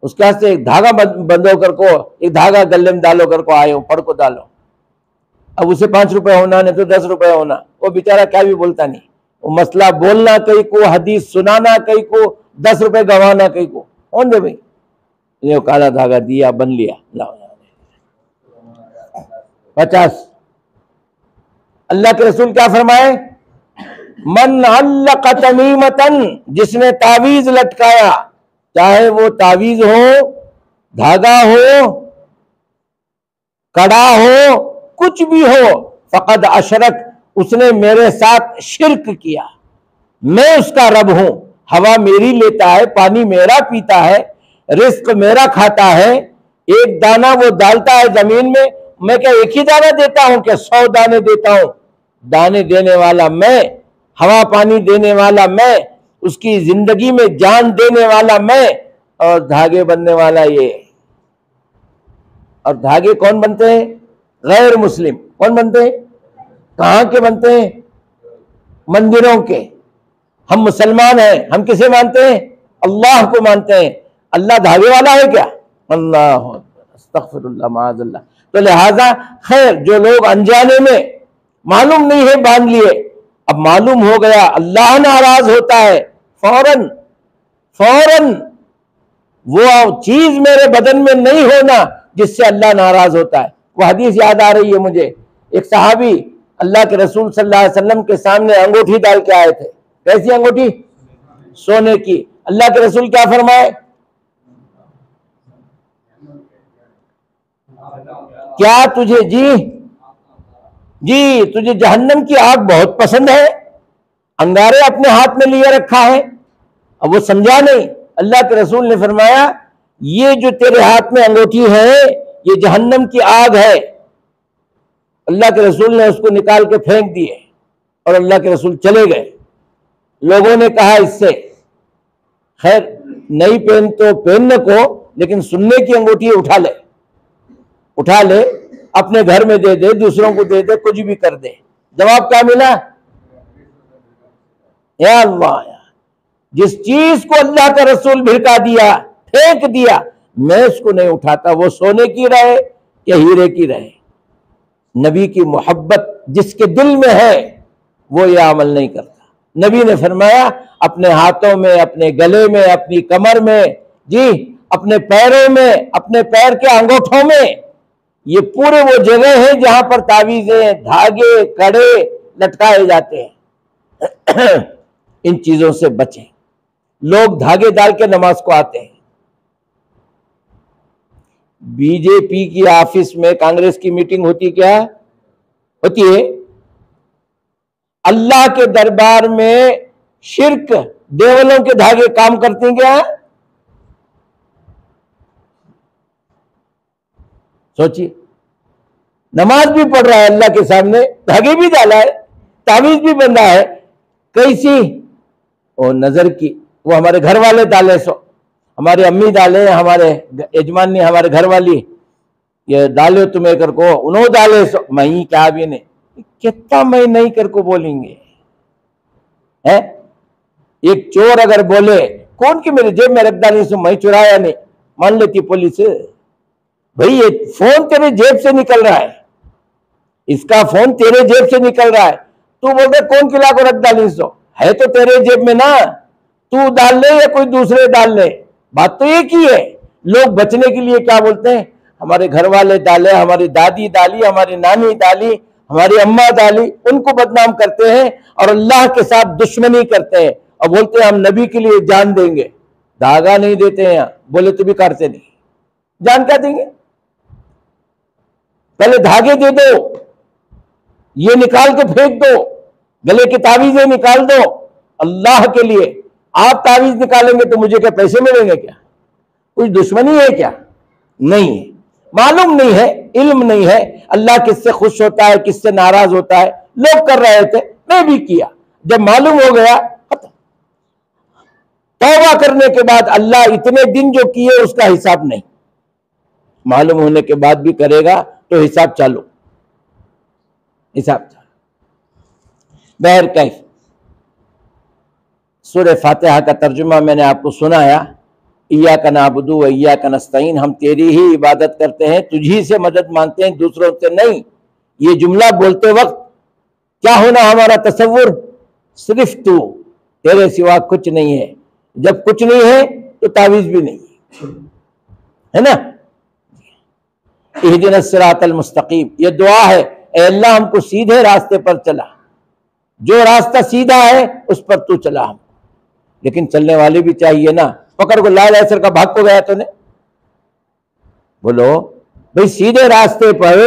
उसके हाथ से एक धागा बंधो कर को, एक धागा गले में डालो कर को आए हो, पढ़ को डालो। अब उसे 5 रुपए होना, नहीं तो 10 रुपए होना, वो बेचारा क्या भी बोलता नहीं। वो मसला बोलना कहीं को, हदीस सुनाना कहीं को, 10 रुपए गंवाना कहीं को। कौन दे भाई? ये काला धागा दिया, बन लिया, लाओ 50। अल्लाह के रसूल क्या फरमाए? मन अल्लक़ तमीमतन, जिसने तावीज लटकाया, चाहे वो तावीज हो, धागा हो, कड़ा हो, कुछ भी हो, फ़क़द अशरक, उसने मेरे साथ शिर्क किया। मैं उसका रब हूं, हवा मेरी लेता है, पानी मेरा पीता है, रिस्क मेरा खाता है। एक दाना वो डालता है जमीन में, मैं क्या एक ही दाना देता हूं? क्या 100 दाने देता हूं? दाने देने वाला मैं, हवा पानी देने वाला मैं, उसकी जिंदगी में जान देने वाला मैं, और धागे बनने वाला ये। और धागे कौन बनते हैं? गैर मुस्लिम। कौन बनते हैं? कहां के बनते हैं? मंदिरों के। हम मुसलमान हैं, हम किसे मानते हैं? अल्लाह को मानते हैं। अल्लाह धागे वाला है क्या? अल्लाह अस्तगफिरुल्लाह माअज़ल्लाह। तो लिहाजा खैर, जो लोग अनजाने में, मालूम नहीं है, बांध लिए, अब मालूम हो गया, अल्लाह नाराज होता है, फौरन वो चीज मेरे बदन में नहीं होना जिससे अल्लाह नाराज होता है। वो हदीस याद आ रही है मुझे। एक सहाबी अल्लाह के रसूल सल्लल्लाहु अलैहि वसल्लम के सामने अंगूठी डाल के आए थे। कैसी अंगूठी? सोने की। अल्लाह के रसूल क्या फरमाए? क्या तुझे जी तुझे जहन्नम की आग बहुत पसंद है? अंगारे अपने हाथ में लिए रखा है। अब वो समझा नहीं। अल्लाह के रसूल ने फरमाया ये जो तेरे हाथ में अंगूठी है ये जहन्नम की आग है। अल्लाह के रसूल ने उसको निकाल के फेंक दिए और अल्लाह के रसूल चले गए। लोगों ने कहा इससे खैर नहीं पहन तो पहनने को, लेकिन सुनने की अंगूठी उठा ले, अपने घर में दे दे, दूसरों को दे दे, कुछ भी कर दे। जवाब क्या मिला? या अल्लाह, जिस चीज को अल्लाह का रसूल भिड़का दिया, फेंक दिया, मैं उसको नहीं उठाता, वो सोने की रहे या हीरे की रहे। नबी की मोहब्बत जिसके दिल में है वो ये अमल नहीं करता। नबी ने फरमाया अपने हाथों में, अपने गले में, अपनी कमर में, जी अपने पैरों में, अपने पैर के अंगूठों में, ये पूरे वो जगह है जहां पर तावीजें, धागे, कड़े लटकाए जाते हैं। इन चीजों से बचें। लोग धागे डाल के नमाज को आते हैं। बीजेपी की ऑफिस में कांग्रेस की मीटिंग होती क्या होती है? अल्लाह के दरबार में शिर्क, देवलों के धागे काम करते हैं क्या? सोचिए, नमाज भी पढ़ रहा है अल्लाह के सामने, धागे भी डाला है, तावीज भी बंधा है। कैसी? वो नजर की, वो हमारे घर वाले डाले, सो हमारे अम्मी डाले, हमारे यजमान ने, हमारे घर वाली ये डाले तुम्हें कर को, उन्होंने डाले, सो मैं क्या भी नहीं। कितना मैं नहीं कर को बोलेंगे है? एक चोर अगर बोले कौन की मेरे जेब में रख डाली, सो मैं चुराया नहीं, मान लेती पुलिस। भाई ये फोन तेरे जेब से निकल रहा है, इसका फोन तेरे जेब से निकल रहा है, तू बोल रहे कौन किला को रख डाली, सो है तो तेरे जेब में ना, तू डाल ले या कोई दूसरे डाल ले, बात तो एक ही है। लोग बचने के लिए क्या बोलते हैं? हमारे घर वाले डाले, हमारी दादी डाली, हमारी नानी डाली, हमारी अम्मा डाली, उनको बदनाम करते हैं और अल्लाह के साथ दुश्मनी करते हैं और बोलते हैं हम नबी के लिए जान देंगे। धागा नहीं देते हैं, बोले तो भी काटते नहीं, जान क्या देंगे? पहले धागे दे दो, ये निकाल के फेंक दो, गले की तावीजें निकाल दो अल्लाह के लिए। आप तावीज निकालेंगे तो मुझे क्या पैसे मिलेंगे क्या? कुछ दुश्मनी है क्या? नहीं है। मालूम नहीं है, इल्म नहीं है, अल्लाह किससे खुश होता है, किससे नाराज होता है। लोग कर रहे थे, मैं भी किया, जब मालूम हो गया तौबा करने के बाद अल्लाह इतने दिन जो किए उसका हिसाब नहीं, मालूम होने के बाद भी करेगा तो हिसाब चालू, हिसाब चालू। बहर कैफ सूरह फातिहा का तर्जुमा मैंने आपको सुनाया, इय्याका नअबुदु व इय्याका नस्तईन, हम तेरी ही इबादत करते हैं, तुझी से मदद मांगते हैं, दूसरों से नहीं। ये जुमला बोलते वक्त क्या होना हमारा तसव्वुर? सिर्फ तू, तेरे सिवा कुछ नहीं है। जब कुछ नहीं है तो तावीज भी नहीं है ना। इहदिनस सिरातल मुस्तकीम, ये दुआ है, ए अल्लाह हमको सीधे रास्ते पर चला, जो रास्ता सीधा है उस पर तू चला हम। लेकिन चलने वाले भी चाहिए ना। पकड़ को लाल ऐसर का भाग को गया तूने, बोलो भाई सीधे रास्ते पर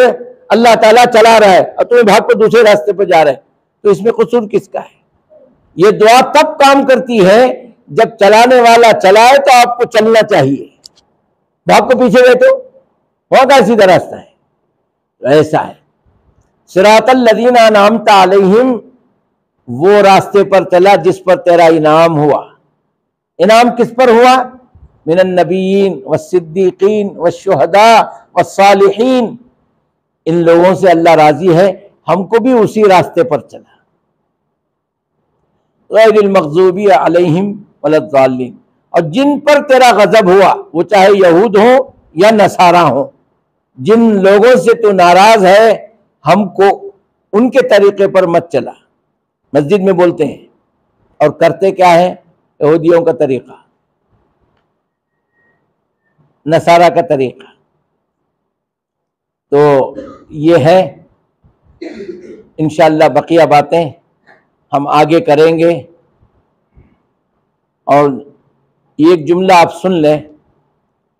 अल्लाह ताला चला रहा है और तुम्हें भाग को दूसरे रास्ते पर जा रहे हैं, तो इसमें कसूर किसका है? ये दुआ तब काम करती है जब चलाने वाला चलाए तो आपको चलना चाहिए, भाग को पीछे गए तो वहां का सीधा रास्ता है। तो ऐसा है, सिरातल लज़ीना अनअमता अलैहिम, वो रास्ते पर चला जिस पर तेरा इनाम हुआ। इनाम किस पर हुआ? मिनन नबीयीन वस्सिद्दीकीन वश्शुहदा वस्सालिहीन, इन लोगों से अल्लाह राजी है, हमको भी उसी रास्ते पर चला। गैरिल मग़ज़ूबी अलैहिम वलद्दाल्लीन, और जिन पर तेरा गजब हुआ वो चाहे यहूद हो या नसारा हो, जिन लोगों से तू नाराज है हमको उनके तरीके पर मत चला। मस्जिद में बोलते हैं और करते क्या है? यहूदियों का तरीका, नसारा का तरीका। तो ये है इंशाअल्लाह बकिया बातें हम आगे करेंगे। और एक जुमला आप सुन लें,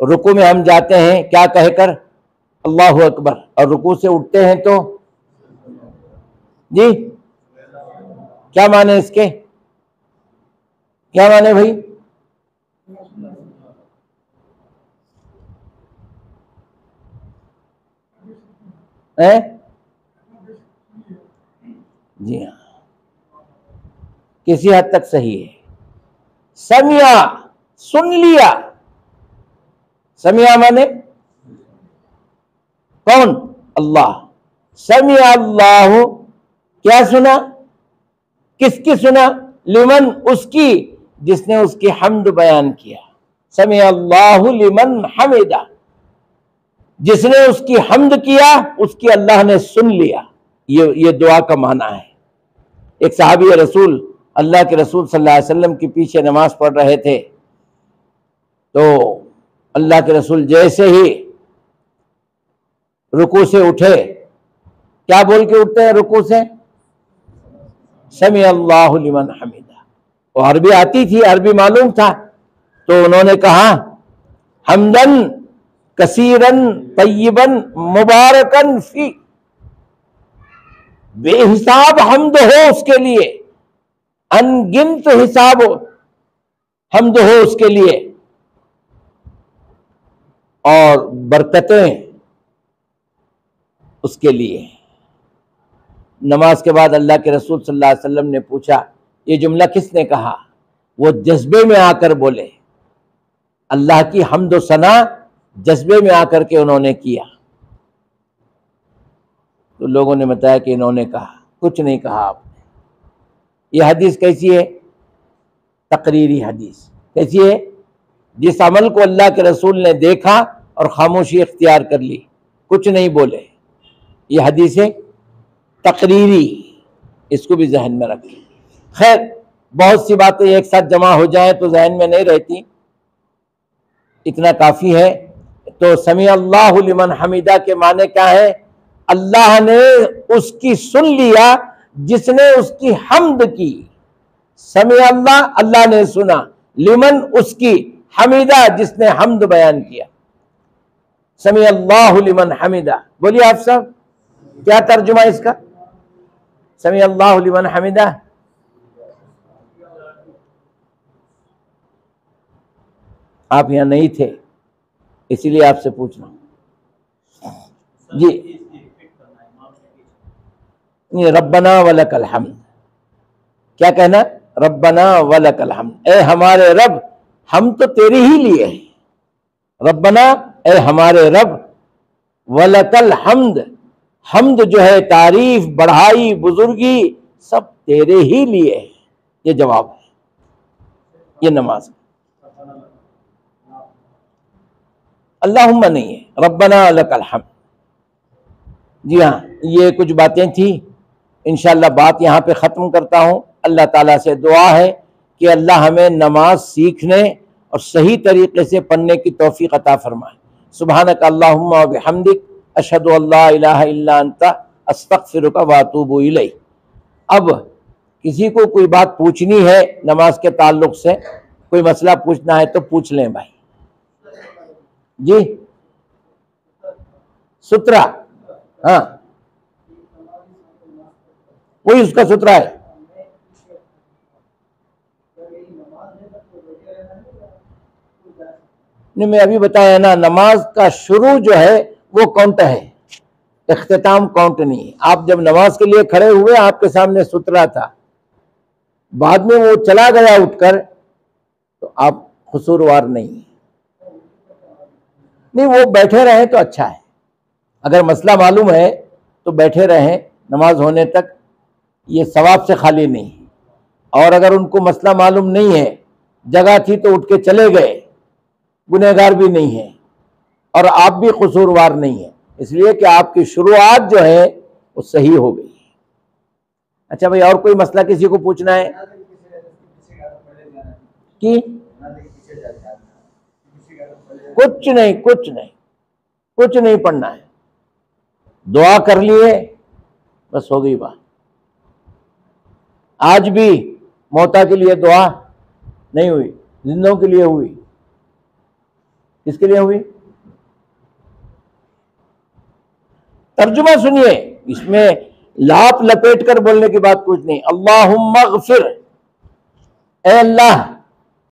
रुकू में हम जाते हैं क्या कहकर, अल्लाहु अकबर, और रुकू से उठते हैं तो जी क्या माने इसके, क्या माने भाई? है जी हाँ, किसी हद तक सही है। समिया, सुन लिया। समिया माने कौन? अल्लाह। समिया अल्लाह, क्या सुना? किसकी सुना? लिमन, उसकी जिसने उसकी हम्द बयान किया। समिया अल्लाहु लिमन हमिदा, जिसने उसकी हम्द किया उसकी अल्लाह ने सुन लिया। ये दुआ का माना है। एक सहाबी रसूल, अल्लाह के रसूल सल्लल्लाहु अलैहि वसल्लम के पीछे नमाज पढ़ रहे थे, तो अल्लाह के रसूल जैसे ही रुकू से उठे, क्या बोल के उठते हैं रुकू से? समी अल्लाहु लिमन हमिदा। वो अरबी आती थी, अरबी मालूम था, तो उन्होंने कहा हमदन कसीरन तय्यबन मुबारकन फी, बेहिसाब हमद हो उसके लिए, अनगिनत हिसाब हमद हो उसके लिए, और बरकतें उसके लिए। नमाज के बाद अल्लाह के रसूल सल्लल्लाहु अलैहि वसल्लम ने पूछा, ये जुमला किसने कहा? वो जज्बे में आकर बोले, अल्लाह की हम्द व सना जज्बे में आकर के उन्होंने किया। तो लोगों ने बताया कि इन्होंने कहा, कुछ नहीं कहा आपने। ये हदीस कैसी है? तकरीरी हदीस। कैसी है? जिस अमल को अल्लाह के रसूल ने देखा और खामोशी इख्तियार कर ली, कुछ नहीं बोले, ये हदीस है तकरीरी। इसको भी जहन में रखें। खैर, बहुत सी बातें एक साथ जमा हो जाए तो जहन में नहीं रहती, इतना काफी है। तो समी अल्लाहु लिमन हमीदा के माने क्या है? अल्लाह ने उसकी सुन लिया जिसने उसकी हम्द की। समी अल्लाह, अल्लाह ने सुना, लिमन उसकी, हमीदा जिसने हम्द बयान किया। समी अल्लाहु लिमन हमीदा, बोलिए आप सब, क्या तर्जुमा इसका? समी अल्लाहु लिमन हमीदा। आप यहां नहीं थे इसीलिए आपसे पूछ रहा हूं जी। रब्बना वलकल हम्द, क्या कहना? रब्बना वलकल हम्द, ए हमारे रब, हम तो तेरे ही लिए हैं। रब्बना, ए हमारे रब, वलकल हम्द, हम्द जो है तारीफ, बढ़ाई, बुजुर्गी सब तेरे ही लिए है। ये जवाब है, ये नमाज। अल्लाहुम्मा नहीं है, रब्बना लकल हम्द। जी हाँ, ये कुछ बातें थी। इंशाअल्लाह बात यहाँ पे ख़त्म करता हूँ। अल्लाह ताला से दुआ है कि अल्लाह हमें नमाज सीखने और सही तरीके से पढ़ने की तौफीक अता फरमाए। सुब्हानक अल्लाहुम्मा व बिहम्दिक, अशहदु अल्ला इलाहा इल्ला अंता, अस्तगफिरुका व अतूबु इलैक। अब किसी को कोई बात पूछनी है नमाज के ताल्लुक से, कोई मसला पूछना है तो पूछ लें भाई जी। सुतरा, हाँ वही उसका सुतरा है। नहीं, मैं अभी बताया ना, नमाज का शुरू जो है वो काउंट है, इख्तिताम काउंट नहीं। आप जब नमाज के लिए खड़े हुए आपके सामने सुतरा था, बाद में वो चला गया उठकर, तो आप कसूरवार नहीं। नहीं, वो बैठे रहे तो अच्छा है। अगर मसला मालूम है तो बैठे रहें नमाज होने तक, ये सवाब से खाली नहीं। और अगर उनको मसला मालूम नहीं है, जगह थी तो उठ के चले गए, गुनहगार भी नहीं है और आप भी कसूरवार नहीं है, इसलिए कि आपकी शुरुआत जो है वो सही हो गई। अच्छा भाई, और कोई मसला किसी को पूछना है कि? कुछ नहीं, कुछ नहीं, कुछ नहीं पढ़ना है। दुआ कर लिए बस, हो गई बात। आज भी मौता के लिए दुआ नहीं हुई, जिंदों के लिए हुई। किसके लिए हुई? तर्जुमा सुनिए, इसमें लाप लपेट कर बोलने की बात कुछ नहीं। अल्लाहुम्मा ग़फ़िर, ए अल्लाह